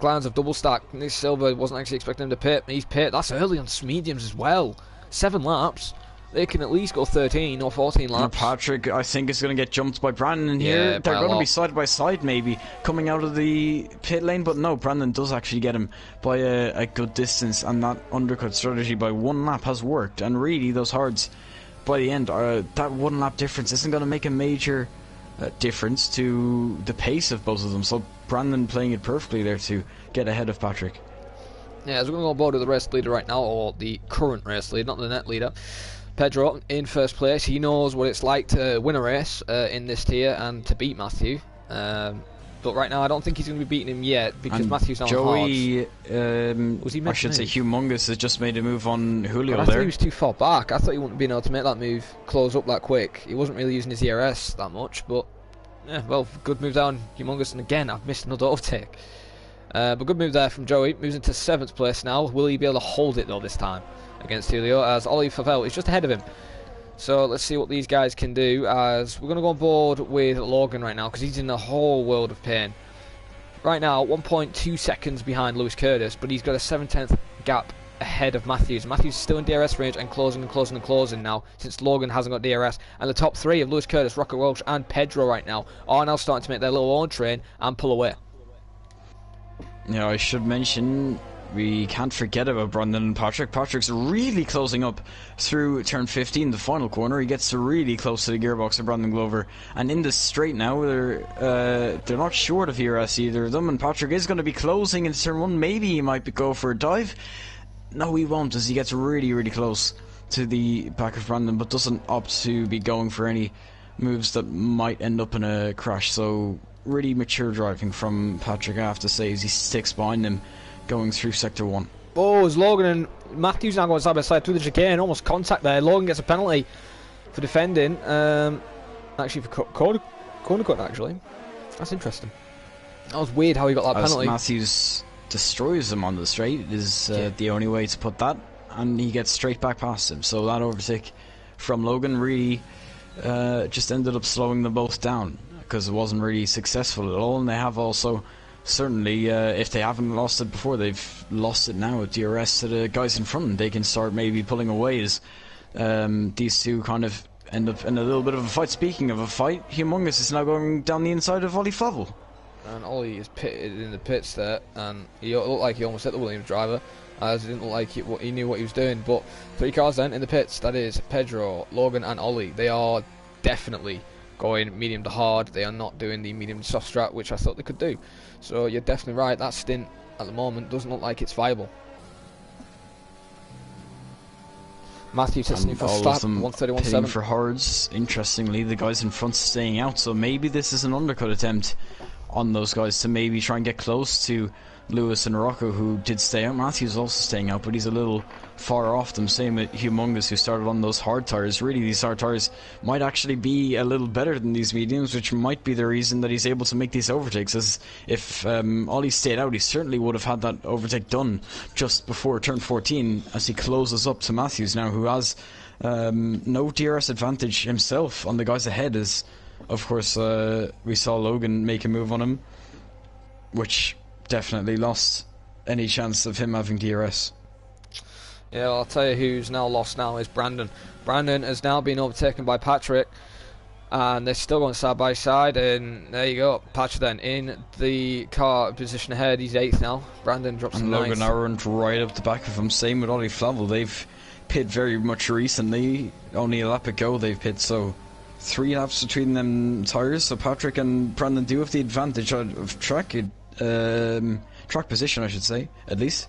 McLaren's have double stacked. Nick Silver wasn't actually expecting him to pit. He's pit. That's early on mediums as well. 7 laps. They can at least go 13 or 14 laps. And Patrick, I think, is going to get jumped by Brandon here. They're going to be side by side, maybe, coming out of the pit lane. But no, Brandon does actually get him by a good distance. And that undercut strategy by 1 lap has worked. And really, those hards, by the end, that 1 lap difference isn't going to make a major difference to the pace of both of them. So Brandon playing it perfectly there to get ahead of Patrick. Yeah, as we're going to go on board with the race leader right now, or the current race leader, not the net leader. Pedro in first place. He knows what it's like to win a race in this tier and to beat Matthew. But right now I don't think he's going to be beating him yet, because Matthew's now Joey, was he I should say Humongous has just made a move on Julio there. I thought he was too far back. I thought he wouldn't be able to make that move, close up that quick. He wasn't really using his ERS that much, but yeah, well, good move down Humongous, and again I've missed another overtake. But good move there from Joey. Moves into 7th place now. Will he be able to hold it though this time against Julio, as Ollie Favell is just ahead of him? So let's see what these guys can do, as we're going to go on board with Logan right now, because he's in a whole world of pain. Right now, 1.2 seconds behind Lewis Curtis, but he's got a 7/10 gap ahead of Matthews. Matthews is still in DRS range and closing and closing and closing now, since Logan hasn't got DRS. And the top 3 of Lewis Curtis, Rocco Welch and Pedro right now are now starting to make their little own train and pull away. Yeah, I should mention, we can't forget about Brandon and Patrick. Patrick's really closing up through turn 15, the final corner. He gets really close to the gearbox of Brandon Glover. And in the straight now, they're not short of ERS, either of them. And Patrick is going to be closing in turn 1. Maybe he might go for a dive. No, he won't, as he gets really, really close to the back of Brandon, but doesn't opt to be going for any moves that might end up in a crash. So really mature driving from Patrick, I have to say, as he sticks behind him going through sector 1. Oh, as Logan and Matthews now going side by side through the chicane, almost contact there. Logan gets a penalty for defending, actually for corner cut, actually. That's interesting. That was weird how he got that penalty. Matthews destroys him on the straight is the only way to put that, and he gets straight back past him. So that overtake from Logan really just ended up slowing them both down, because it wasn't really successful at all. And they have also certainly, if they haven't lost it before, they've lost it now with DRS to the guys in front. They can start maybe pulling away as these two kind of end up in a little bit of a fight. Speaking of a fight, Humongous is now going down the inside of Ollie Flavel. And Ollie is pitted in the pits there, and he looked like he almost hit the Williams driver, as it didn't look like he knew what he was doing. But 3 cars then in the pits, that is Pedro, Logan and Ollie. They are definitely going medium to hard. They are not doing the medium to soft strat, which I thought they could do. So you're definitely right, that stint at the moment doesn't look like it's viable. Matthew testing for start, 131.7 for hards. Interestingly, the guys in front staying out, so maybe this is an undercut attempt on those guys to maybe try and get close to Lewis and Rocco, who did stay out. Matthew's also staying out, but he's a little far off them. Same with Humongous, who started on those hard tires. Really, these hard tires might actually be a little better than these mediums, which might be the reason that he's able to make these overtakes. As if Ollie stayed out, he certainly would have had that overtake done just before turn 14, as he closes up to Matthews now, who has No DRS advantage himself on the guys ahead, as of course we saw Logan make a move on him, which definitely lost any chance of him having DRS. Yeah, well, I'll tell you who's now lost now is Brandon. Brandon has now been overtaken by Patrick, and they're still going side by side, and there you go. Patrick then in the car position ahead, he's 8th now. Brandon drops to 9th. And Logan Arendt right up the back of him, same with Ollie Flavel. They've pit very much recently, only a lap ago they've pit, so 3 laps between them tyres, so Patrick and Brandon do have the advantage of track position, I should say, at least.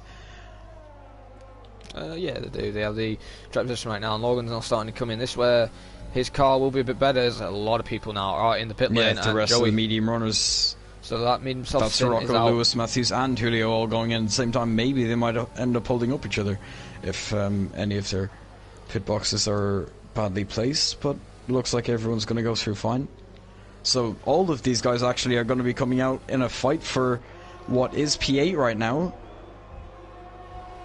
Yeah, they do. They have the track position right now, and Logan's now starting to come in. This is where his car will be a bit better, as a lot of people now are in the pit lane. Yeah, the rest of the medium runners. So that means himself. That's Rocco, Lewis, Matthews, and Julio all going in at the same time. Maybe they might end up holding up each other if any of their pit boxes are badly placed, but looks like everyone's going to go through fine. So all of these guys actually are going to be coming out in a fight for what is P8 right now.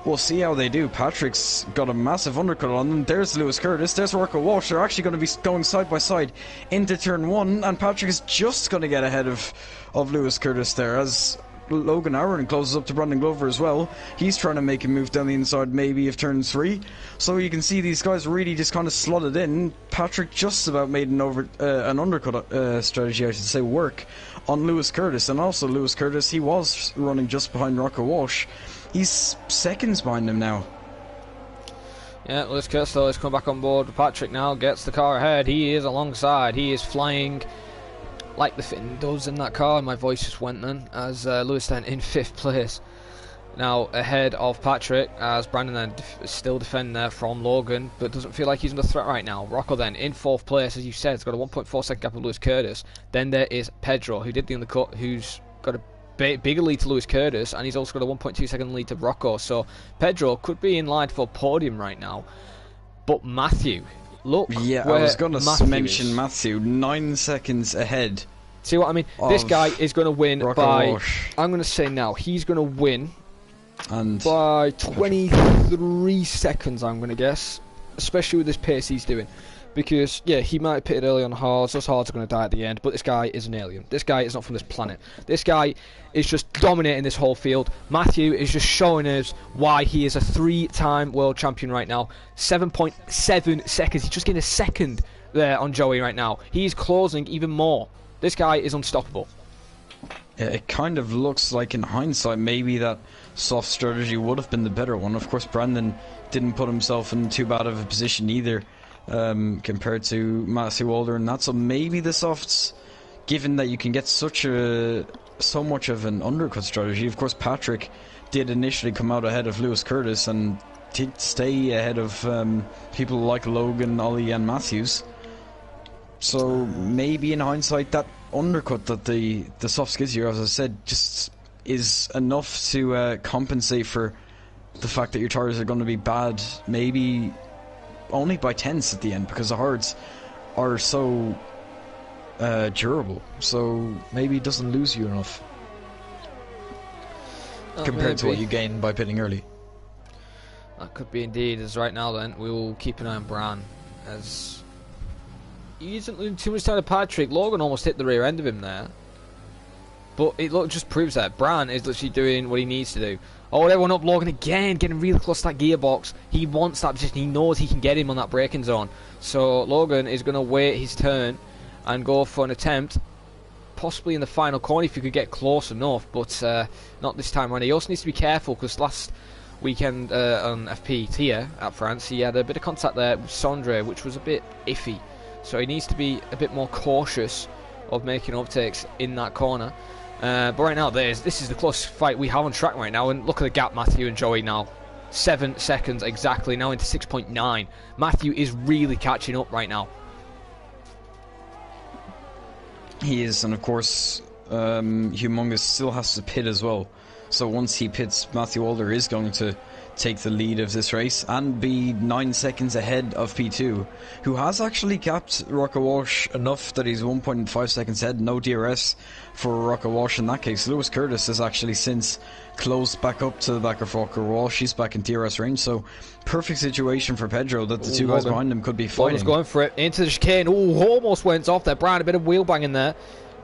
We'll see how they do. Patrick's got a massive undercut on them. There's Lewis Curtis, there's Rocco Walsh. They're actually going to be going side by side into turn 1, and Patrick is just going to get ahead of Lewis Curtis there, as Logan Aaron closes up to Brandon Glover as well. He's trying to make a move down the inside maybe of turn 3. So you can see these guys really just kind of slotted in. Patrick just about made an undercut strategy, I should say, work on Lewis Curtis. And also Lewis Curtis, he was running just behind Rocco Walsh. He's seconds behind him now. Yeah, Lewis Curtis though has come back on board. Patrick now gets the car ahead. He is alongside. He is flying like the Finn does in that car. My voice just went then, as Lewis then in 5th place. Now ahead of Patrick, as Brandon then still defending there from Logan, but doesn't feel like he's under threat right now. Rocco then in 4th place, as you said, has got a 1.4 second gap of Lewis Curtis. Then there is Pedro, who did the undercut, who's got a bigger lead to Lewis Curtis, and he's also got a 1.2 second lead to Rocco. So Pedro could be in line for podium right now. But Matthew, look, yeah, I was going to mention Matthew, 9 seconds ahead. See what I mean? This guy is going to win Rocco by Walsh. I'm going to say now he's going to win and by 23 seconds, I'm going to guess, especially with this pace he's doing. Because, yeah, he might have pitted early on hards. Those hards are going to die at the end. But this guy is an alien. This guy is not from this planet. This guy is just dominating this whole field. Matthew is just showing us why he is a 3-time world champion right now. 7.7 seconds. He's just getting a second there on Joey right now. He's closing even more. This guy is unstoppable. Yeah, it kind of looks like in hindsight maybe that soft strategy would have been the better one. Of course, Brandon didn't put himself in too bad of a position either. Compared to Matthew Walder and that, so maybe the softs, given that you can get so much of an undercut strategy. Of course, Patrick did initially come out ahead of Lewis Curtis and did stay ahead of people like Logan, Ollie and Matthews. So maybe in hindsight that undercut that the softs gives you, as I said, just is enough to compensate for the fact that your tires are going to be bad, maybe only by tenths at the end, because the hards are so durable, so maybe it doesn't lose you enough compared to what you gain by pitting early. That could be indeed. As right now then, we will keep an eye on Bran, as he isn't losing too much time to Patrick. Logan almost hit the rear end of him there, but it just proves that Bran is literally doing what he needs to do. Oh, everyone up Logan again, getting really close to that gearbox. He wants that position. He knows he can get him on that braking zone. So Logan is going to wait his turn and go for an attempt, possibly in the final corner if he could get close enough, but not this time around. He also needs to be careful, because last weekend on FP here at France, he had a bit of contact there with Sondre, which was a bit iffy. So he needs to be a bit more cautious of making overtakes in that corner. But right now, this is the closest fight we have on track right now, and look at the gap, Matthew and Joey now. 7 seconds exactly, now into 6.9. Matthew is really catching up right now. He is, and of course, Humongous still has to pit as well. So once he pits, Matthew Alder is going to take the lead of this race and be 9 seconds ahead of P2, who has actually capped Rocco Walsh enough that he's 1.5 seconds ahead. No DRS for Rocco Walsh in that case. Lewis Curtis has actually since closed back up to the back of Rocco Walsh. He's back in DRS range, so perfect situation for Pedro that the two guys behind him could be fighting. Logan's going for it into the chicane. Almost went off there. Brian, a bit of wheel banging there.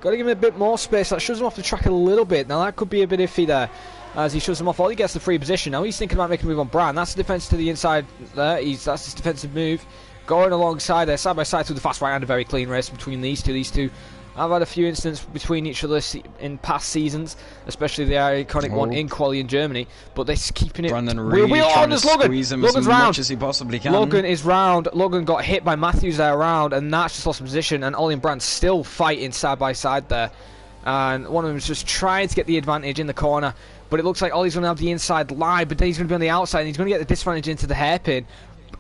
Got to give him a bit more space. That shoves him off the track a little bit. Now that could be a bit iffy there, as he shoves him off. All he gets the free position. Now he's thinking about making a move on Brian. That's the defence to the inside there. That's his defensive move. Going alongside there, side by side through the fast right, and a very clean race between these two. These two have had a few incidents between each other in past seasons, especially the iconic one in quali in Germany. But they're keeping it. Brandon really trying to squeeze him as much as he possibly can. Logan is round. Logan got hit by Matthews there around, and that's just lost position. And Ollie and Brand still fighting side by side there. And one of them is just trying to get the advantage in the corner. But it looks like Ollie's going to have the inside line, but then he's going to be on the outside, and he's going to get the disadvantage into the hairpin.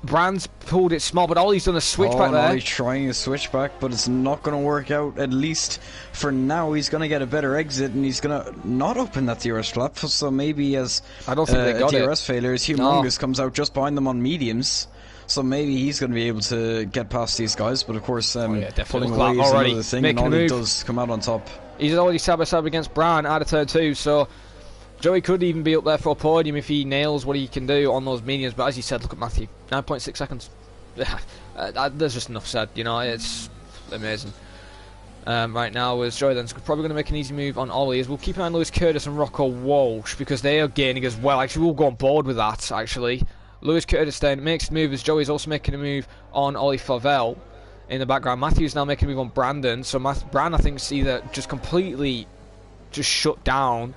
Brand's pulled it small, but Ollie's done a switchback there. Ollie's trying a switchback, but it's not going to work out, at least for now. He's going to get a better exit, and he's going to not open that DRS flap, so maybe as I don't think they got DRS failure, as Humongous comes out just behind them on mediums, so maybe he's going to be able to get past these guys, but of course pulling away is another thing, and Ollie does come out on top. He's already side by side against Brown out of turn 2, so Joey could even be up there for a podium if he nails what he can do on those mediums. But as you said, look at Matthew, 9.6 seconds. There's just enough said, you know, it's amazing. Right now, as Joey then's probably going to make an easy move on Ollie, as we'll keep an eye on Lewis Curtis and Rocco Walsh, because they are gaining as well. Actually, we'll go on board with that, actually. Lewis Curtis then makes the move, as Joey's also making a move on Ollie Favell in the background. Matthew's now making a move on Brandon, so Brandon, I think, is either just completely just shut down,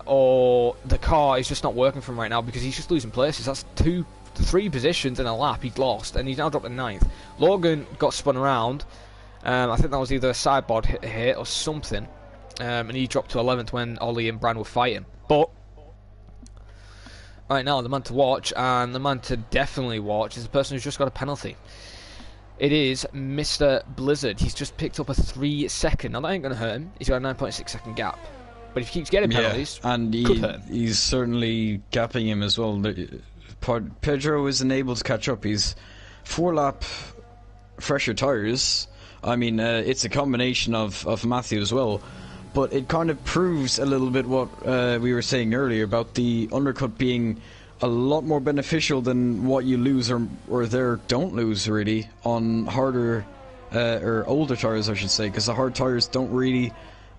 or the car is just not working for him right now, because he's just losing places. That's 3 positions in a lap he's lost, and he's now dropped to 9th. Logan got spun around. I think that was either a sideboard hit or something, and he dropped to 11th when Ollie and Brand were fighting. But right now, the man to watch, and the man to definitely watch, is the person who's just got a penalty. It is Mr. Blizzard. He's just picked up a 3 second. Now that ain't going to hurt him. He's got a 9.6 second gap. But if he keeps getting penalties, and he's certainly gapping him as well. Pedro isn't able to catch up. He's 4 lap fresher tyres. I mean, it's a combination of Matthew as well. But it kind of proves a little bit what we were saying earlier about the undercut being a lot more beneficial than what you lose or don't lose, really, on harder or older tyres, I should say, because the hard tyres don't really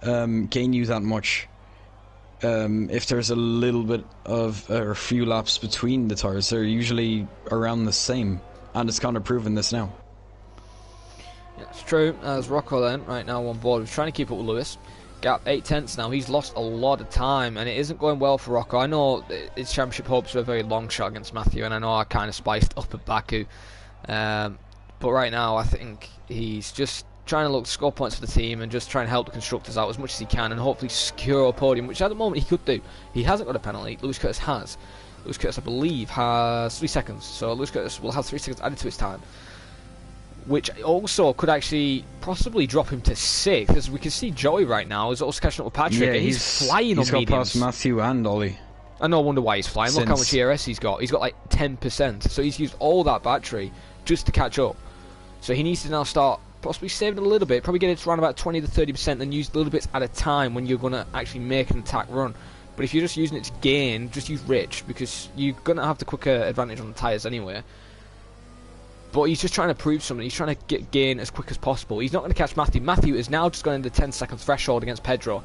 gain you that much if there's a little bit of or a few laps between the tyres. They're usually around the same, and it's kind of proven this now. Yeah, it's true. As Rocco then right now on board, he's trying to keep up with Lewis. Gap 8 tenths now. He's lost a lot of time, and it isn't going well for Rocco. I know his championship hopes were a very long shot against Matthew, and I know I kind of spiced up at Baku, but right now I think he's just trying to look score points for the team and just try and help the constructors out as much as he can, and hopefully secure a podium, which at the moment he could do. He hasn't got a penalty. Lewis Curtis has. Lewis Curtis, I believe, has 3 seconds, so Lewis Curtis will have 3 seconds added to his time, which also could actually possibly drop him to 6th, as we can see Joey right now is also catching up with Patrick, and he's flying on mediums. He's got past Matthew and Ollie. I no wonder why he's flying. Look how much ERS he's got. He's got like 10%, so he's used all that battery just to catch up. So he needs to now start possibly saving a little bit, probably get it to around about 20 to 30%, and use little bits at a time when you're going to actually make an attack run. But if you're just using it to gain, just use Rich, because you're going to have the quicker advantage on the tyres anyway. But he's just trying to prove something. He's trying to gain as quick as possible. He's not going to catch Matthew. Matthew is now just going into the 10 second threshold against Pedro.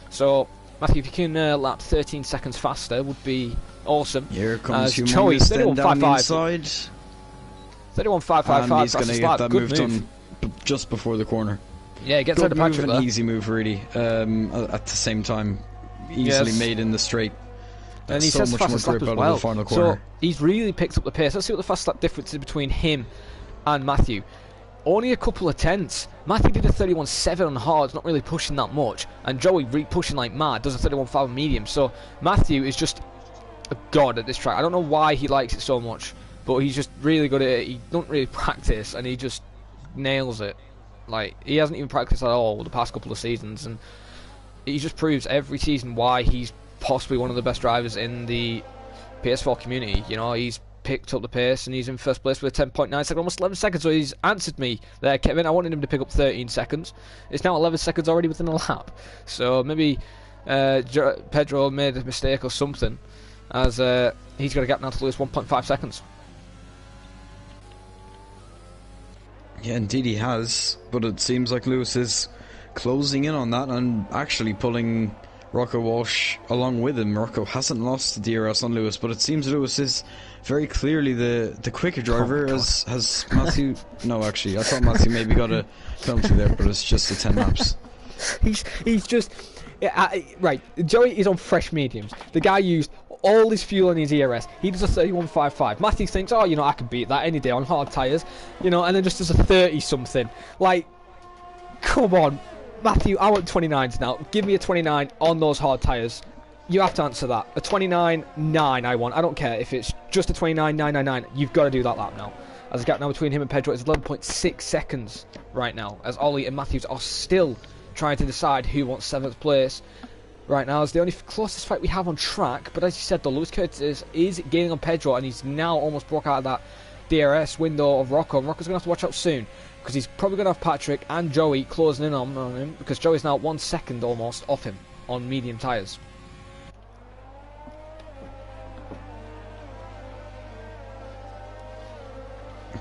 So, Matthew, if you can lap 13 seconds faster, would be awesome. Here comes Humongous then down the inside. 31.555. And he's going to get that move done just before the corner. Yeah, he gets out of Patrick there. An easy move, really. At the same time, easily made in the straight. And he says fastest lap as well. So he's really picked up the pace. Let's see what the fast lap difference is between him and Matthew. Only a couple of tenths. Matthew did a 31.7 on hards, not really pushing that much, and Joey pushing like mad, does a 31.5 on medium. So Matthew is just a god at this track. I don't know why he likes it so much, but he's just really good at it. He don't really practice, and he just nails it. Like, he hasn't even practiced at all the past couple of seasons, and he just proves every season why he's possibly one of the best drivers in the PS4 community. You know, he's picked up the pace and he's in first place with 10.9 seconds, almost 11 seconds. So he's answered me there, Kevin. I wanted him to pick up 13 seconds. It's now 11 seconds already within a lap. So maybe Pedro made a mistake or something, as he's got a gap now to Lewis 1.5 seconds. Yeah, indeed he has, but it seems like Lewis is closing in on that and actually pulling Rocco Walsh along with him. Rocco hasn't lost the DRS on Lewis, but it seems Lewis is very clearly the quicker driver, as Matthew... No, actually, I thought Matthew maybe got a penalty there, but it's just the 10 laps. He's just... right, Joey is on fresh mediums. The guy used all his fuel in his ERS. He does a 31.55. Matthew thinks, oh, you know, I can beat that any day on hard tyres. You know, and then just does a 30-something. Like, come on. Matthew, I want 29s now. Give me a 29 on those hard tyres. You have to answer that. A 29.9 I want. I don't care if it's just a 29.999. You've got to do that lap now. As the gap now between him and Pedro is 11.6 seconds right now, as Ollie and Matthews are still trying to decide who wants 7th place. Right now is the only closest fight we have on track, but as you said, though, Lewis Curtis is gaining on Pedro, and he's now almost broke out of that DRS window of Rocco. And Rocco's going to have to watch out soon, because he's probably going to have Patrick and Joey closing in on him, because Joey's now 1 second almost off him on medium tyres.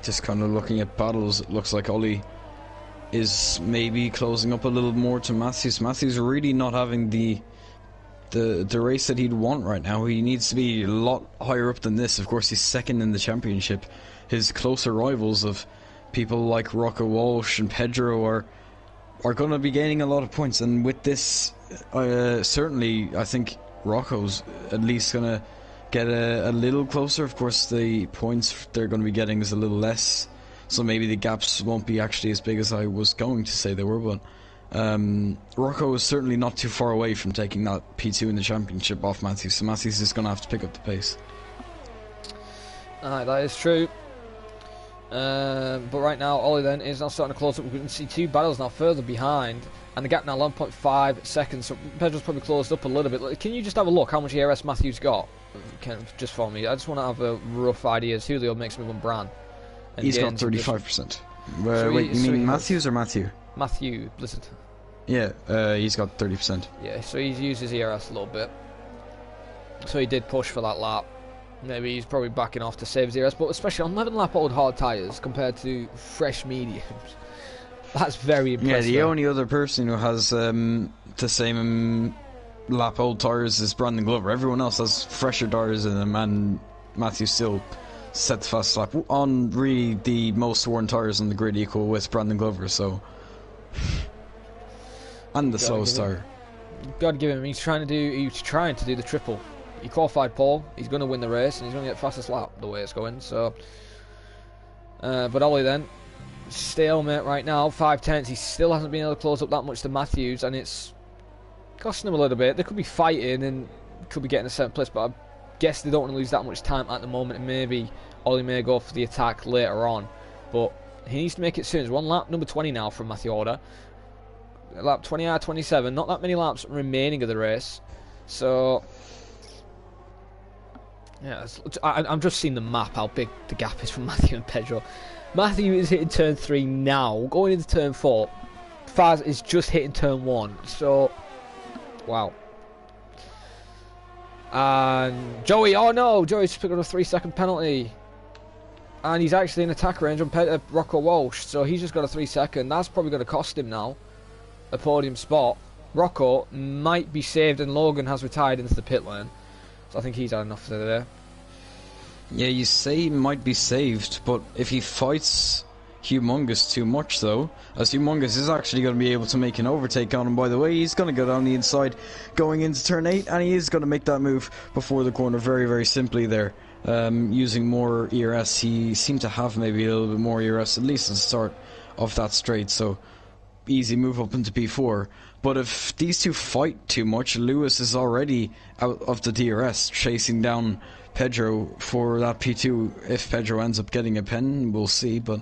Just kind of looking at battles, it looks like Ollie is maybe closing up a little more to Matthews. Matthews really not having the race that he'd want right now. He needs to be a lot higher up than this. Of course, he's second in the championship. His closer rivals of people like Rocco Walsh and Pedro are going to be gaining a lot of points, and with this certainly I think Rocco's at least going to get a little closer. Of course, the points they're going to be getting is a little less, so maybe the gaps won't be actually as big as I was going to say they were, but Rocco is certainly not too far away from taking that P2 in the championship off Matthews, so Matthews is going to have to pick up the pace. That is true. But right now, Ollie then is now starting to close up. We can see 2 battles now further behind, and the gap now 11.5 seconds, so Pedro's probably closed up a little bit. Can you just have a look how much ERS Matthews got? Just for me, I just want to have a rough idea. As Julio makes me one Bran. He's got 35%. Wait, you mean Matthews or Matthew? Matthew Blizzard. Yeah, he's got 30%. Yeah, so he's used his ERS a little bit. So he did push for that lap. Maybe he's probably backing off to save his ERS, but especially on 11 lap old hard tyres compared to fresh mediums. That's very impressive. Yeah, the only other person who has the same lap old tyres is Brandon Glover. Everyone else has fresher tyres in them, and Matthew still set the fastest lap on really the most worn tyres on the grid, equal with Brandon Glover, so and the slowest tyre. Gotta give him. He's trying to do the triple. He qualified pole. He's going to win the race, and he's going to get fastest lap the way it's going. So, but Ollie then stalemate right now. 5/10. He still hasn't been able to close up that much to Matthews, and it's costing him a little bit. They could be fighting and could be getting a 7th place, but I guess they don't want to lose that much time at the moment, and maybe Ollie may go for the attack later on. But he needs to make it soon. It's one lap number 20 now from Matthew Order. Lap 20 out of 27. Not that many laps remaining of the race. So yeah, I'm just seeing the map, how big the gap is from Matthew and Pedro. Matthew is hitting turn 3 now, going into turn 4. Faz is just hitting turn 1, so wow. And Joey, oh no, Joey's just picked up a 3-second penalty. And he's actually in attack range on Rocco Walsh, so he's just got a 3-second. That's probably going to cost him now a podium spot. Rocco might be saved, and Logan has retired into the pit lane. So I think he's had enough for today. Yeah, you say he might be saved, but if he fights Humongous too much, though, as Humongous is actually going to be able to make an overtake on him, by the way, he's going to go down the inside going into turn 8, and he is going to make that move before the corner very, very simply there. Using more ERS, he seemed to have maybe a little bit more ERS, at least at the start of that straight, so easy move up into P4. But if these two fight too much, Lewis is already out of the DRS, chasing down Pedro for that P2. If Pedro ends up getting a pen, we'll see. But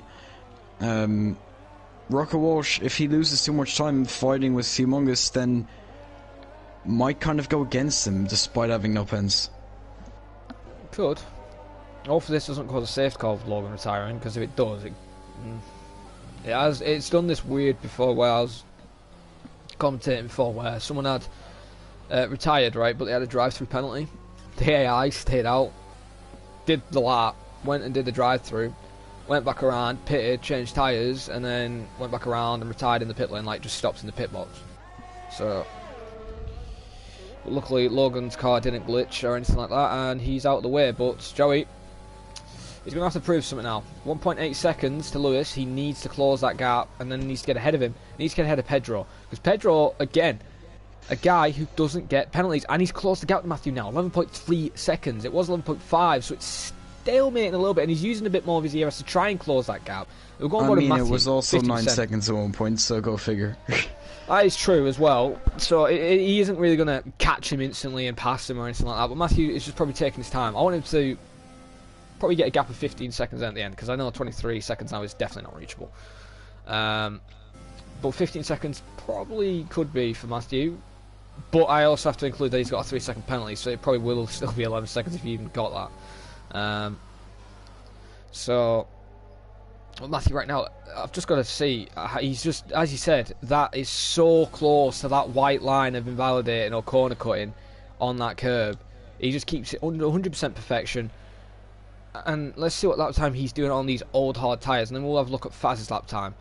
Rocco Walsh, if he loses too much time fighting with Humongous, then might kind of go against him, despite having no pens. could. Hopefully this doesn't cause a safety call for Logan retiring, because if it does, it's done this weird before where I was commentating before where someone had retired, right, but they had a drive-through penalty. The AI stayed out, did the lap, went and did the drive-through, went back around, pitted, changed tyres, and then went back around and retired in the pit lane, like just stopped in the pit box. So, but luckily Logan's car didn't glitch or anything like that, and he's out of the way. But Joey, he's going to have to prove something now. 1.8 seconds to Lewis. He needs to close that gap, and then he needs to get ahead of him. He needs to get ahead of Pedro, because Pedro, again, a guy who doesn't get penalties, and he's closed the gap to Matthew now. 11.3 seconds. It was 11.5, so it's stalemating a little bit, and he's using a bit more of his ERS to try and close that gap. We're going Matthew, it was also 50%. 9 seconds at one point, so go figure. That is true as well. So he isn't really going to catch him instantly and pass him or anything like that. But Matthew is just probably taking his time. I want him to probably get a gap of 15 seconds at the end, because I know 23 seconds now is definitely not reachable. But 15 seconds probably could be for Matthew. But I also have to include that he's got a 3-second penalty, so it probably will still be 11 seconds if he even got that. So, well, Matthew, right now, I've just got to see. He's just, as you said, that is so close to that white line of invalidating or corner cutting on that curb. He just keeps it under 100% perfection. And let's see what lap time he's doing on these old hard tyres, and then we'll have a look at Faz's lap time.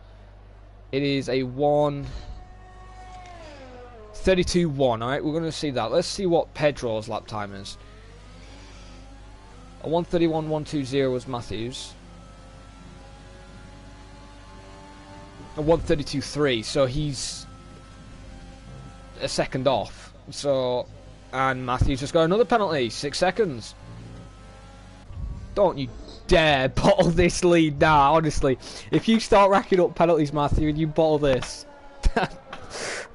It is a 1:32.1. Alright, we're going to see that. Let's see what Pedro's lap time is. A 1:31.120 was Matthews. A 1:32.3, so he's a second off. So, and Matthews just got another penalty, 6 seconds. Don't you dare bottle this lead now, honestly. If you start racking up penalties, Matthew, and you bottle this.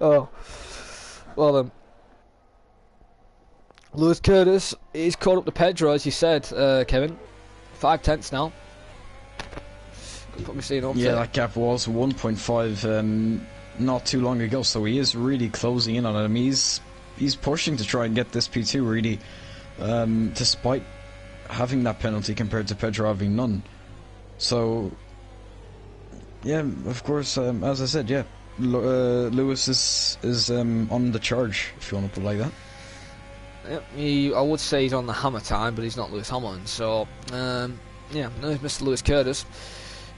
Oh. Well then. Lewis Curtis is caught up to Pedro, as you said, Kevin. 5/10 now. Put me seeing up that gap was 1.5 not too long ago, so he is really closing in on him. He's pushing to try and get this P2 really, despite having that penalty compared to Pedro having none. So, yeah, of course, as I said, yeah, Lewis is on the charge, if you want to put it like that. Yep, I would say he's on the hammer time, but he's not Lewis Hamilton. So, yeah, Mr. Lewis Curtis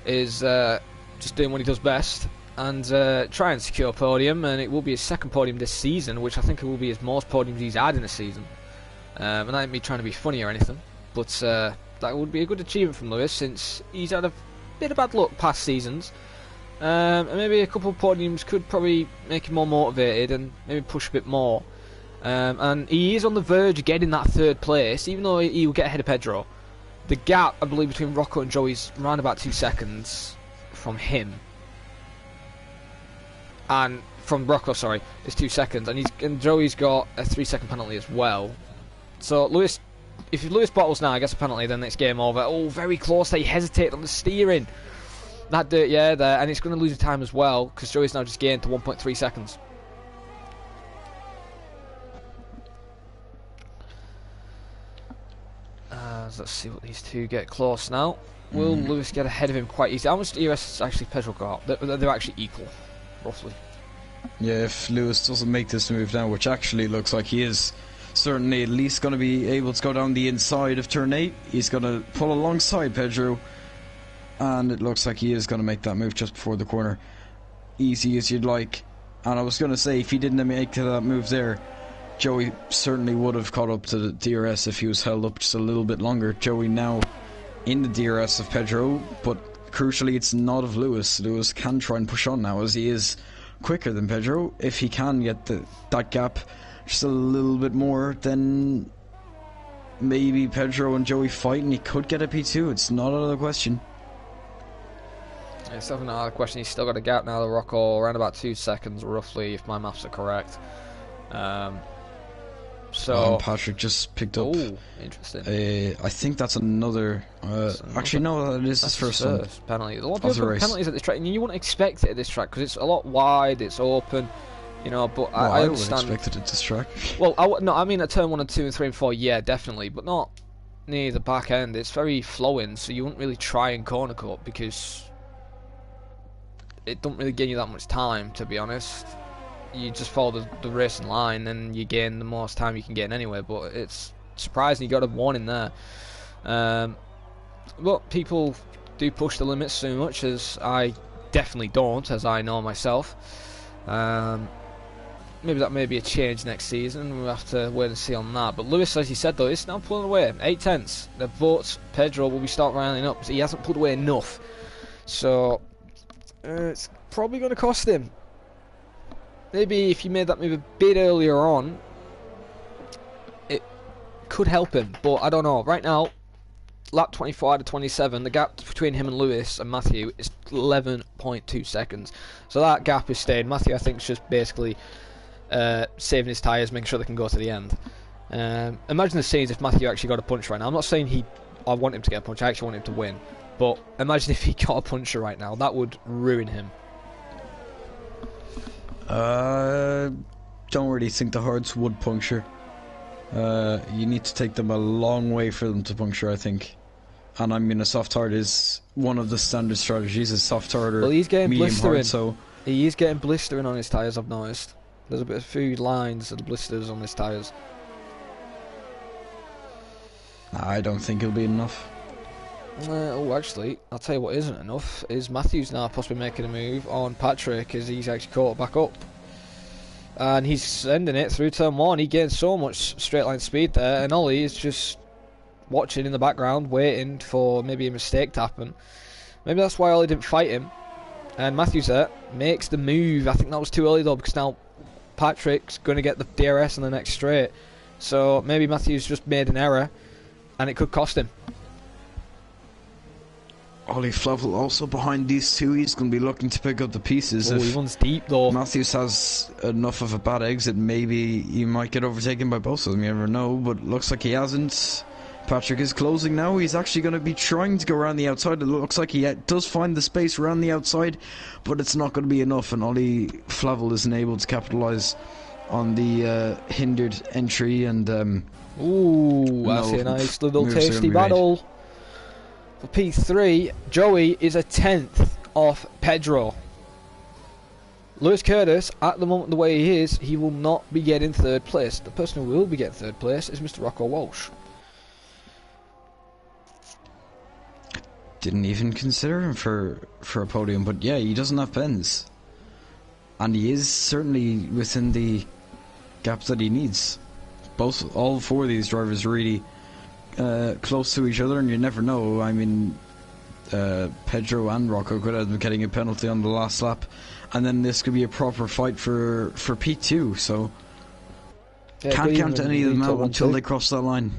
is just doing what he does best and try and secure a podium, and it will be his second podium this season, which I think it will be his most podiums he's had in a season. And that ain't me trying to be funny or anything, but that would be a good achievement from Lewis, since he's had a bit of bad luck past seasons. And maybe a couple of podiums could probably make him more motivated and maybe push a bit more. And he is on the verge of getting that third place, even though he will get ahead of Pedro. The gap, I believe, between Rocco and Joey is around about 2 seconds from him. And from Rocco, sorry, it's 2 seconds. And Joey's got a 3-second penalty as well. So Lewis, if Lewis bottles now, gets a penalty, then it's game over. Oh, very close. They hesitate on the steering. That dirt, yeah, there, and it's going to lose the time as well, because Joey's now just gained to 1.3 seconds. Let's see what these two get close now. Will Lewis get ahead of him quite easily? How much ERS actually Pedro got? They're actually equal, roughly. Yeah, if Lewis doesn't make this move now, which actually looks like he is certainly at least going to be able to go down the inside of turn 8, he's going to pull alongside Pedro, and it looks like he is going to make that move just before the corner. Easy as you'd like. And I was going to say, if he didn't make that move there, Joey certainly would have caught up to the DRS if he was held up just a little bit longer. Joey now in the DRS of Pedro, but crucially it's not of Lewis. Lewis can try and push on now, as he is quicker than Pedro. If he can get that gap just a little bit more, then maybe Pedro and Joey fight and he could get a P2. It's not out of the question. It's definitely not out of the question. He's still got a gap now to Rocco, around about 2 seconds roughly, if my maths are correct. So Patrick just picked up. Oh, interesting. I think that's another. Actually, no, it is his first penalty. A lot of people penalties at this track, and you wouldn't expect it at this track because it's a lot wide, it's open, you know. But I understand. I would expect it at this track. Well, no, I mean at turn 1 and 2 and 3 and 4, yeah, definitely, but not near the back end, it's very flowing, so you wouldn't really try and corner cut because it don't really give you that much time, to be honest. You just follow the racing line and you gain the most time you can gain anyway, but it's surprising you got a warning there. But people do push the limits so much, as I definitely don't, as I know myself. Maybe that may be a change next season. We'll have to wait and see on that. But Lewis, as you said though, is now pulling away 8/10. The votes Pedro will be start rounding up. So he hasn't pulled away enough, so it's probably going to cost him. Maybe if you made that move a bit earlier on, it could help him. But I don't know. Right now, lap 24 out of 27, the gap between him and Lewis and Matthew is 11.2 seconds. So that gap is staying. Matthew, I think, is just basically saving his tyres, making sure they can go to the end. Imagine the scenes if Matthew actually got a punch right now. I'm not saying I want him to get a punch, I actually want him to win. But imagine if he got a puncher right now. That would ruin him. Don't really think the hards would puncture. You need to take them a long way for them to puncture, I think. And I mean, a soft hard is one of the standard strategies. A soft hard or well, he's getting medium blistering. hard, so he is getting blistering on his tyres, I've noticed. There's a bit of few lines of the blisters on his tyres. I don't think it'll be enough. Oh, actually, I'll tell you what isn't enough is Matthew's now possibly making a move on Patrick, as he's actually caught back up. And he's sending it through turn 1. He gains so much straight line speed there, and Ollie is just watching in the background, waiting for maybe a mistake to happen. Maybe that's why Ollie didn't fight him. And Matthew's there, makes the move. I think that was too early though, because now Patrick's going to get the DRS in the next straight. So maybe Matthew's just made an error, and it could cost him. Ollie Flavel also behind these two. He's going to be looking to pick up the pieces. Oh, he runs deep though. Matthews has enough of a bad exit, maybe he might get overtaken by both of them. You never know, but looks like he hasn't. Patrick is closing now. He's actually going to be trying to go around the outside. It looks like he does find the space around the outside, but it's not going to be enough, and Ollie Flavel isn't able to capitalise on the hindered entry. And ooh, that's a nice little tasty battle. For P3, Joey is a 10th off Pedro. Lewis Curtis, at the moment the way he is, he will not be getting 3rd place. The person who will be getting 3rd place is Mr. Rocco Walsh. Didn't even consider him for a podium, but yeah, he doesn't have pens. And he is certainly within the gap that he needs. All four of these drivers really close to each other, and you never know. I mean, Pedro and Rocco could end up getting a penalty on the last lap, and then this could be a proper fight for P2. So yeah, can't count any of them out until they cross that line.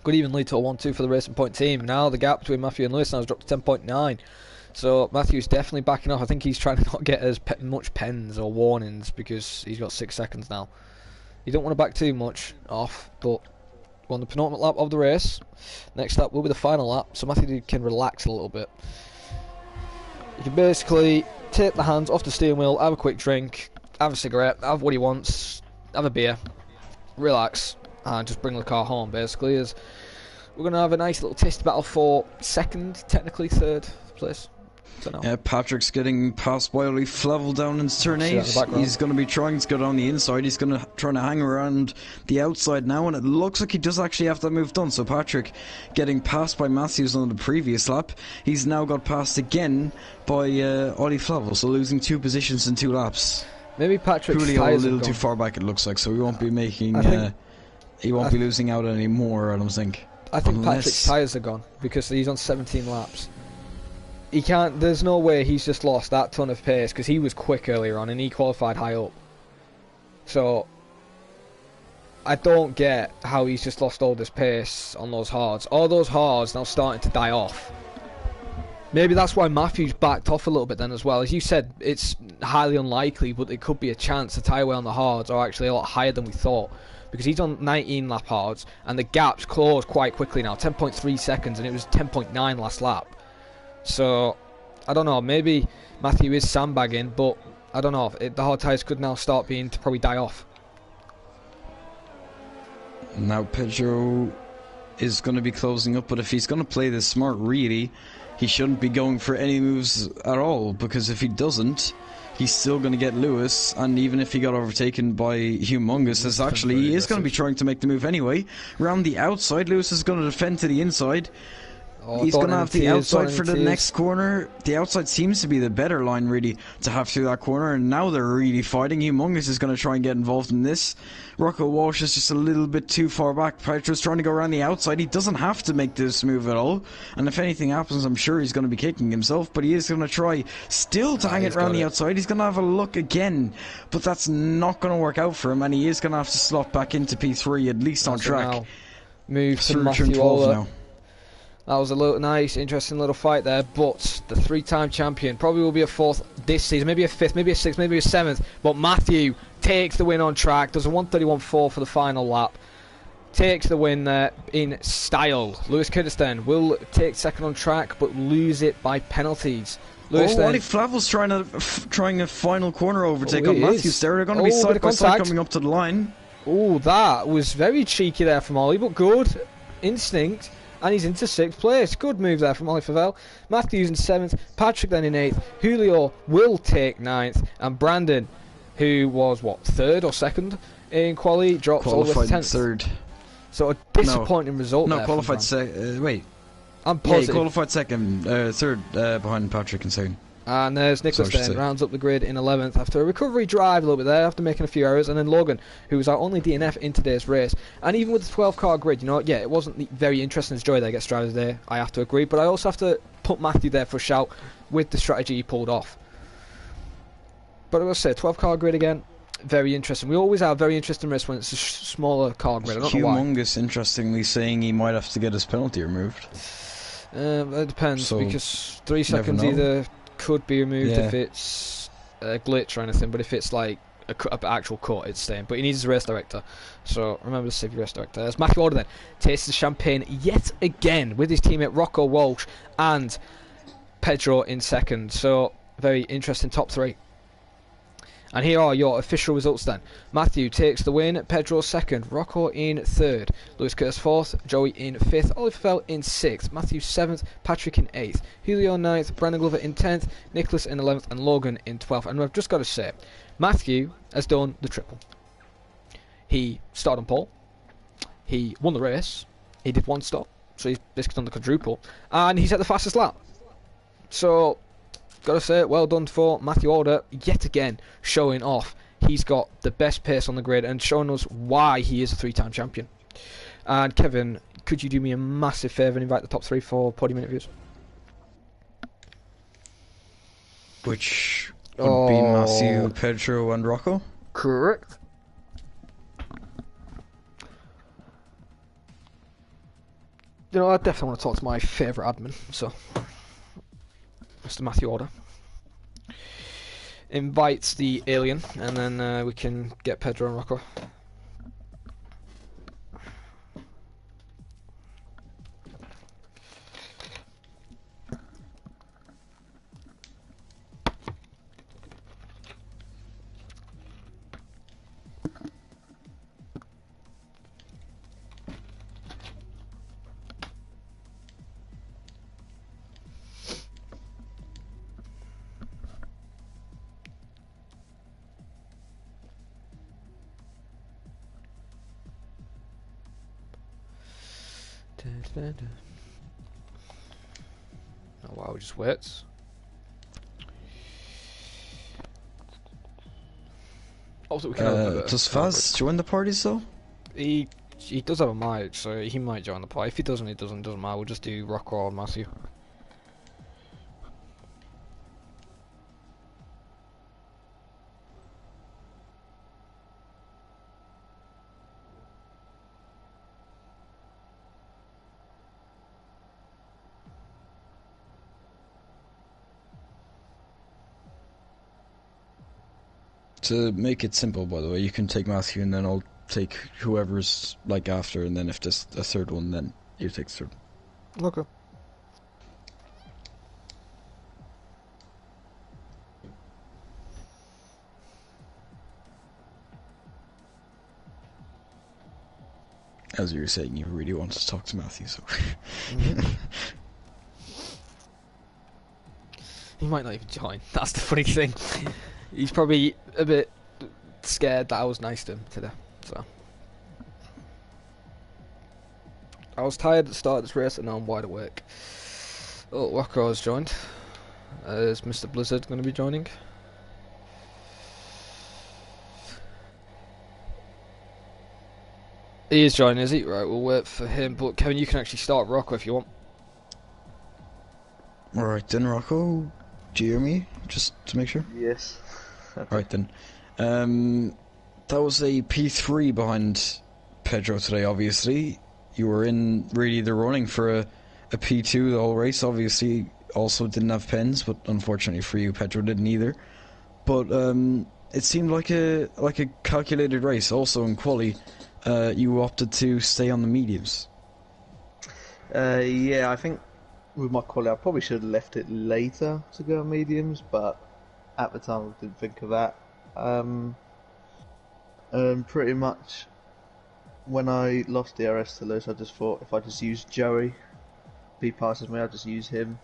Could even lead to a 1-2 for the Racing Point team. Now the gap between Matthew and Lewis now has dropped to 10.9. So Matthew's definitely backing off. I think he's trying to not get as much pens or warnings because he's got 6 seconds now. You don't want to back too much off, but we're on the penultimate lap of the race. Next lap will be the final lap, so Matthew can relax a little bit. You can basically take the hands off the steering wheel, have a quick drink, have a cigarette, have what he wants, have a beer, relax, and just bring the car home, basically, as we're going to have a nice little test battle for 2nd, technically 3rd place. Yeah, Patrick's getting passed by Ollie Flavel down in turn 8. He's going to be trying to go down the inside. He's going to try to hang around the outside now, and it looks like he does actually have that move done. So Patrick getting passed by Matthews on the previous lap. He's now got passed again by Ollie Flavel, so losing 2 positions in 2 laps. Maybe Patrick's really a little too far back, it looks like, so he won't be making. He won't be losing out anymore, I don't think. I think Patrick's tyres are gone because he's on 17 laps. He can't. There's no way he's just lost that ton of pace because he was quick earlier on and he qualified high up. So I don't get how he's just lost all this pace on those hards. All those hards now starting to die off. Maybe that's why Matthews backed off a little bit then as well. As you said, it's highly unlikely, but there could be a chance the tyre wear on the hards are actually a lot higher than we thought. Because he's on 19 lap hards and the gap's closed quite quickly now, 10.3 seconds, and it was 10.9 last lap. So, I don't know, maybe Matthew is sandbagging, but I don't know, the hard tyres could now start being to probably die off. Now Pedro is going to be closing up, but if he's going to play this smart, really, he shouldn't be going for any moves at all, because if he doesn't, he's still going to get Lewis, and even if he got overtaken by Humongous, he is going to be trying to make the move anyway. Around the outside, Lewis is going to defend to the inside. He's going to have the outside for the next corner. The outside seems to be the better line, really, to have through that corner, and now they're really fighting. Humongous is going to try and get involved in this. Rocco Walsh is just a little bit too far back. Petro's trying to go around the outside. He doesn't have to make this move at all, and if anything happens, I'm sure he's going to be kicking himself, but he is going to try still to hang it around the outside. He's going to have a look again, but that's not going to work out for him, and he is going to have to slot back into P3, at least on track. Move to Matthew Waller. That was a little nice, interesting little fight there, but the three-time champion probably will be a fourth this season, maybe a fifth, maybe a sixth, maybe a seventh, but Matthew takes the win on track, does a 131.4 for the final lap, takes the win there in style. Lewis Kurdistan will take second on track, but lose it by penalties. Wally Flavel's trying a final corner overtake on Matthews there. They're going to be side by side coming up to the line. Oh, that was very cheeky there from Ollie, but good instinct. And he's into 6th place. Good move there from Ollie Favell. Matthews in 7th. Patrick then in 8th. Julio will take 9th. And Brandon, who was, 3rd or 2nd in quali, drops all the way to 10th. 3rd. So a disappointing result there. No, qualified 2nd. Wait. I'm positive. Yeah, he qualified 2nd. 3rd behind Patrick and 2nd. And there's Nicholas then, rounds up the grid in 11th after a recovery drive a little bit there, after making a few errors. And then Logan, who was our only DNF in today's race. And even with the 12-car grid, it wasn't very interesting as Joy there gets drivers there, I have to agree. But I also have to put Matthew there for a shout with the strategy he pulled off. But I will say, 12-car grid again, very interesting. We always have very interesting race when it's a smaller car grid. I don't know why. Humongous, interestingly, saying he might have to get his penalty removed. It depends, because 3 seconds either could be removed if it's a glitch or anything, but if it's like an actual cut, it's staying. But he needs his race director, so remember to save your race director. As Matthew Order then tastes the champagne yet again with his teammate Rocco Walsh and Pedro in 2nd. So very interesting top 3. And here are your official results then. Matthew takes the win, Pedro 2nd, Rocco in 3rd, Lewis Curtis 4th, Joey in 5th, Oliver Fell in 6th, Matthew 7th, Patrick in 8th, Julio 9th, Brandon Glover in 10th, Nicholas in 11th, and Logan in 12th. And I've just got to say, Matthew has done the triple. He started on pole, he won the race, he did 1 stop, so he's basically done the quadruple, and he's at the fastest lap. So gotta say, well done for Matthew Order, yet again showing off he's got the best pace on the grid and showing us why he is a 3-time champion. And Kevin, could you do me a massive favour and invite the top 3 for podium interviews? Which would be Matthew, Pedro and Rocco? Correct. I definitely want to talk to my favourite admin, so Mr. Matthew Order invites the alien, and then we can get Pedro and Rocco. Oh wow, he just waits. Also, we can does Faz join the parties though? He does have a mic, so he might join the party. If he doesn't, it doesn't matter. We'll just do Rocco or Matthew. To make it simple, by the way, you can take Matthew and then I'll take whoever's like after, and then if there's a 3rd one, then you take the 3rd. Okay. as you were saying, you really wanted to talk to Matthew, so... He might not even join. That's the funny thing. He's probably a bit scared that I was nice to him today. So I was tired at the start of this race, and now I'm wide awake. Oh, Rocco has joined. Is Mr. Blizzard going to be joining? He is joining, is he? Right, we'll wait for him. But Kevin, you can actually start Rocco if you want. Alright then, Rocco. Do you hear me? Just to make sure? Yes. Alright then. That was a P3 behind Pedro today, obviously. You were in really the running for a P2 the whole race. Obviously, also didn't have pens, but unfortunately for you, Pedro didn't either. But it seemed like a calculated race. Also in quali, you opted to stay on the mediums. Yeah, I think with my quality, I probably should have left it later to go on mediums, but at the time I didn't think of that. Pretty much when I lost DRS to Lewis, I just thought if I just use Joey, if he passes me, I'll just use him.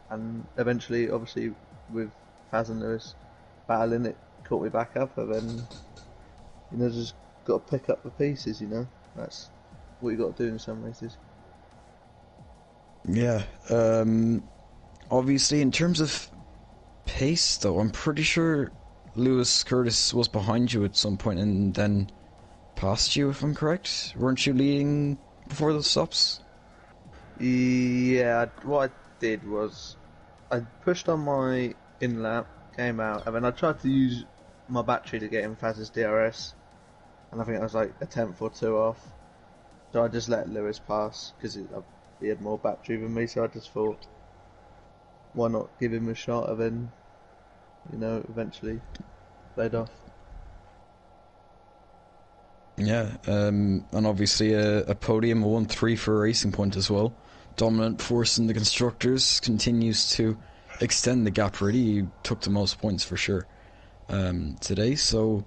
And eventually, obviously, with Faz and Lewis battling, it caught me back up, and then, just got to pick up the pieces, That's what you got to do in some races. Yeah, obviously in terms of pace though, I'm pretty sure Lewis Curtis was behind you at some point and then passed you, if I'm correct. Weren't you leading before the stops? Yeah, what I did was I pushed on my in-lap, came out, and then I tried to use my battery to get in Faz's DRS, and I think I was like a tenth or two off. So I just let Lewis pass because he had more battery than me, so I just thought, why not give him a shot, and then, eventually played off. Yeah, and obviously a podium, a 1-3 for a Racing Point as well. Dominant force in the constructors, continues to extend the gap really. You took the most points for sure today, so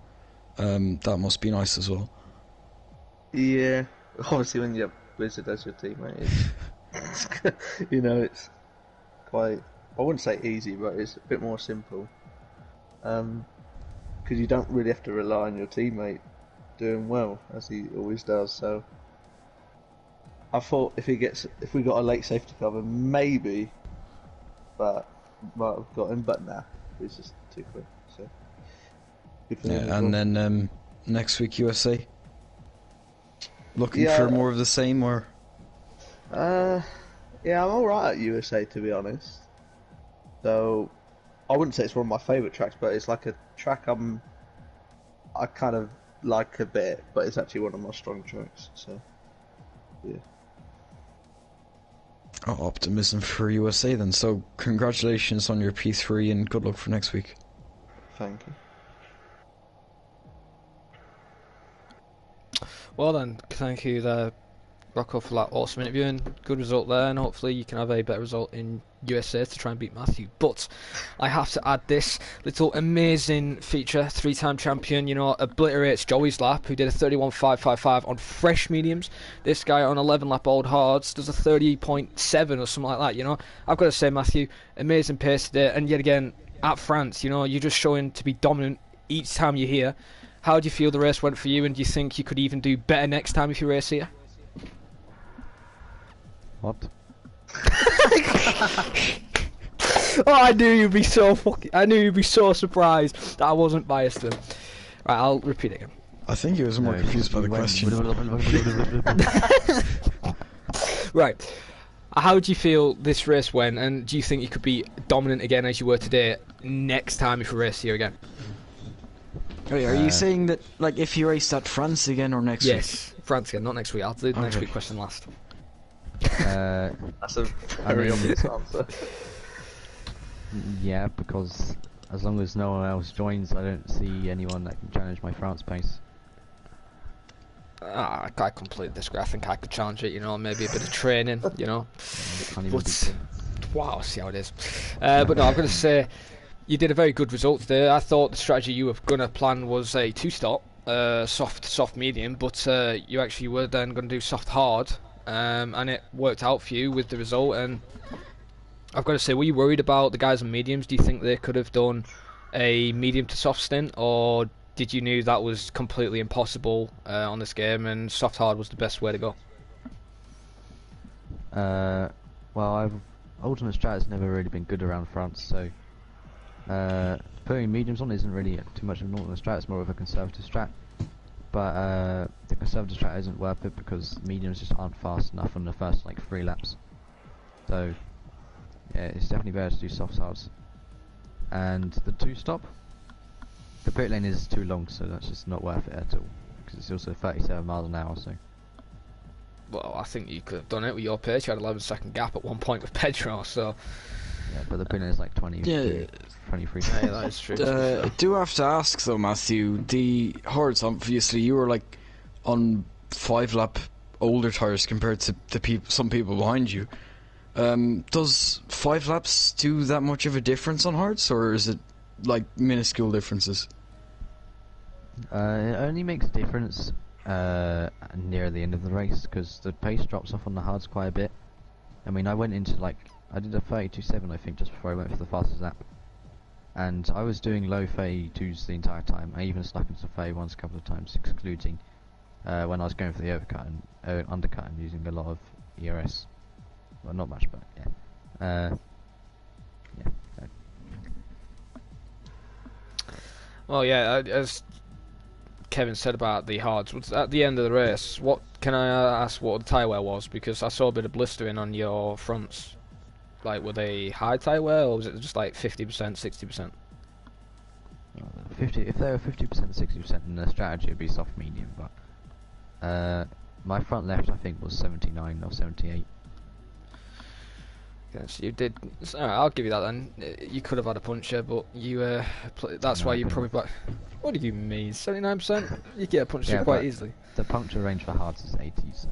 that must be nice as well. Yeah, obviously when you have Blizzard as your teammate, it's quite, I wouldn't say easy, but it's a bit more simple. Because you don't really have to rely on your teammate doing well, as he always does, so I thought if we got a late safety cover, maybe, but might have got him, but nah, it's just too quick, so good for him as and well. then next week USA? Looking for more of the same, or? Yeah, I'm alright at USA, to be honest. So, I wouldn't say it's one of my favourite tracks, but it's like a track I kind of like a bit, but it's actually one of my strong tracks, so, yeah. Oh, optimism for USA then. So, congratulations on your P3 and good luck for next week. Thank you. Well then, thank you there, Rocco, for that awesome interview, and good result there, and hopefully you can have a better result in USA to try and beat Matthew. But I have to add this little amazing feature. 3-time champion, obliterates Joey's lap, who did a 31.555 on fresh mediums. This guy on 11 lap old hards does a 30.7 or something like that. I've got to say, Matthew, amazing pace today, and yet again at France, you're just showing to be dominant each time you're here. How do you feel the race went for you, and do you think you could even do better next time if you race here? What? Oh, I knew you'd be so surprised that I wasn't biased then. Right, I'll repeat it again. I think he was more confused by the question. Right. How do you feel this race went, and do you think you could be dominant again as you were today next time if you race here again? Wait, are you saying that, like, if you raced at France again or next week? Yes, France again, not next week. I'll do the next week question last. That's a very obvious answer. Yeah, because as long as no one else joins, I don't see anyone that can challenge my France pace. I completely disagree. I think I could challenge it, maybe a bit of training, Can't even But, wow, see how it is. But no, I'm going to say you did a very good result today. I thought the strategy you were going to plan was a two-stop, soft medium, but you actually were then going to do soft hard, and it worked out for you with the result. And I've got to say, were you worried about the guys on mediums? Do you think they could have done a medium to soft stint, or did you knew that was completely impossible on this game, and soft hard was the best way to go? Well, ultimate strat has never really been good around France, so putting mediums on isn't really too much of an ultimate strat. It's more of a conservative strat. But the conservative strat isn't worth it because mediums just aren't fast enough on the first like 3 laps. So yeah, it's definitely better to do soft hards. And the 2-stop, the pit lane is too long, so that's just not worth it at all. Because it's also 37 miles an hour, so. Well, I think you could have done it with your pace. You had 11-second gap at one point with Pedro, so. Yeah, but the pit lane is like 23. Yeah, that is true. I do have to ask though, Matthew, the hards, obviously you were like on 5-lap older tyres compared to the some people behind you. Does 5 laps do that much of a difference on hards, or is it like minuscule differences? It only makes a difference near the end of the race because the pace drops off on the hards quite a bit. I mean, I did a 32.7 I think just before I went for the fastest lap, and I was doing low 32s the entire time. I even snuck into 31s a couple of times, excluding when I was going for the overcut and undercut and using a lot of ERS. Well, not much, but yeah. Well, yeah, as Kevin said about the hards, at the end of the race, what can I ask what the tyre wear was? Because I saw a bit of blistering on your fronts. Like, were they high tyre wear, or was it just like 50%, 60%? 50. If they were 50%, 60%, then the strategy would be soft medium. But my front left, I think, was 79 or 78. Yes, you did. Alright, I'll give you that then. You could have had a puncher, but you. That's No, why I you didn't. probably. What do you mean? 79%? You get a puncher Yeah, quite but easily. The puncture range for hards is 80, so.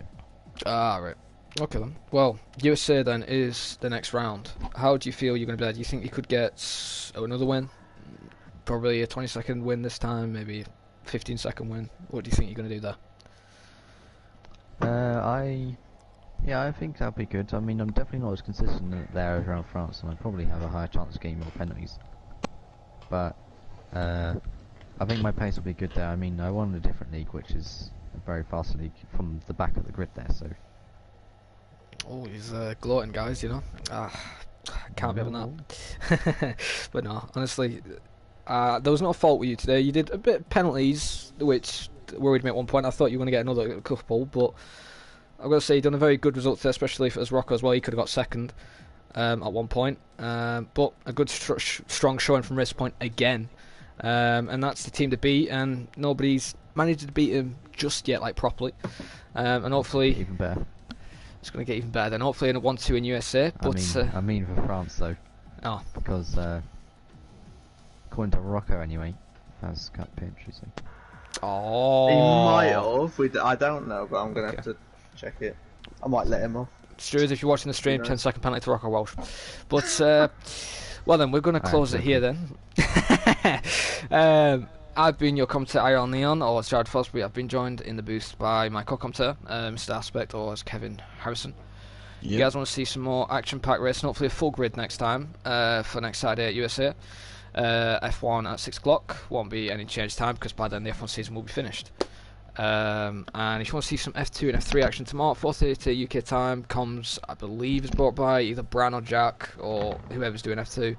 Ah, right. Okay then. Well, USA then is the next round. How do you feel you're going to be there? Do you think you could get another win? Probably a 20-second win this time, maybe a 15-second win. What do you think you're going to do there? I think that'll be good. I mean, I'm definitely not as consistent there as around France, and I probably have a higher chance of getting more penalties. But I think my pace will be good there. I mean, I won a different league, which is a very fast league from the back of the grid there, so. Oh, he's gloating, guys, you know. Can't be having that. But no, honestly, there was no fault with you today. You did a bit of penalties, which worried me at one point. I thought you were going to get another couple, but I've got to say, you've done a very good result there, especially as Rocco as well. He could have got second at one point. But a good, strong showing from Race Point again. And that's the team to beat, and nobody's managed to beat him just yet, like properly. And hopefully, Even better. it's going to get even better then. Hopefully in a 1-2 in USA. But I mean for France though. Oh. Because according to Rocco anyway, has cut pinch, you see. Oh. He might have. I don't know, but I'm going to Okay. have to check it. I might let him off. Stuart, if you're watching the stream, Yeah. 10-second penalty to Rocco Walsh. But well then, we're going to close it here then. I've been your commentator, IRL Neon, or as Jared Fosbury. I've been joined in the booth by my co-commentator, Mr. Aspect, or as Kevin Harrison. Yep. You guys want to see some more action-packed racing, hopefully a full grid next time for next Saturday at USA. F1 at 6 o'clock. Won't be any change time because by then the F1 season will be finished. And if you want to see some F2 and F3 action tomorrow, 4:30 UK time, comms I believe is brought by either Bran or Jack or whoever's doing F2,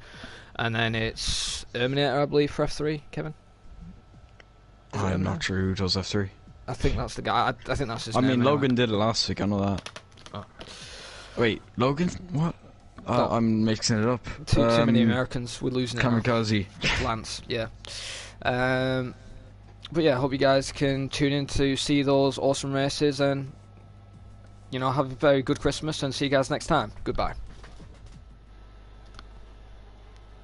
and then it's Terminator I believe for F3. Kevin, Is it I'm Terminator? not sure who does F3. I think that's the guy. I think that's his I name. mean, anyway. Logan did it last week, I know that. Oh. Wait, Logan? What? No. I'm mixing it up. Too many Americans. We're losing it now. Kamikaze. Lance, yeah. But yeah, I hope you guys can tune in to see those awesome races and, have a very good Christmas and see you guys next time. Goodbye.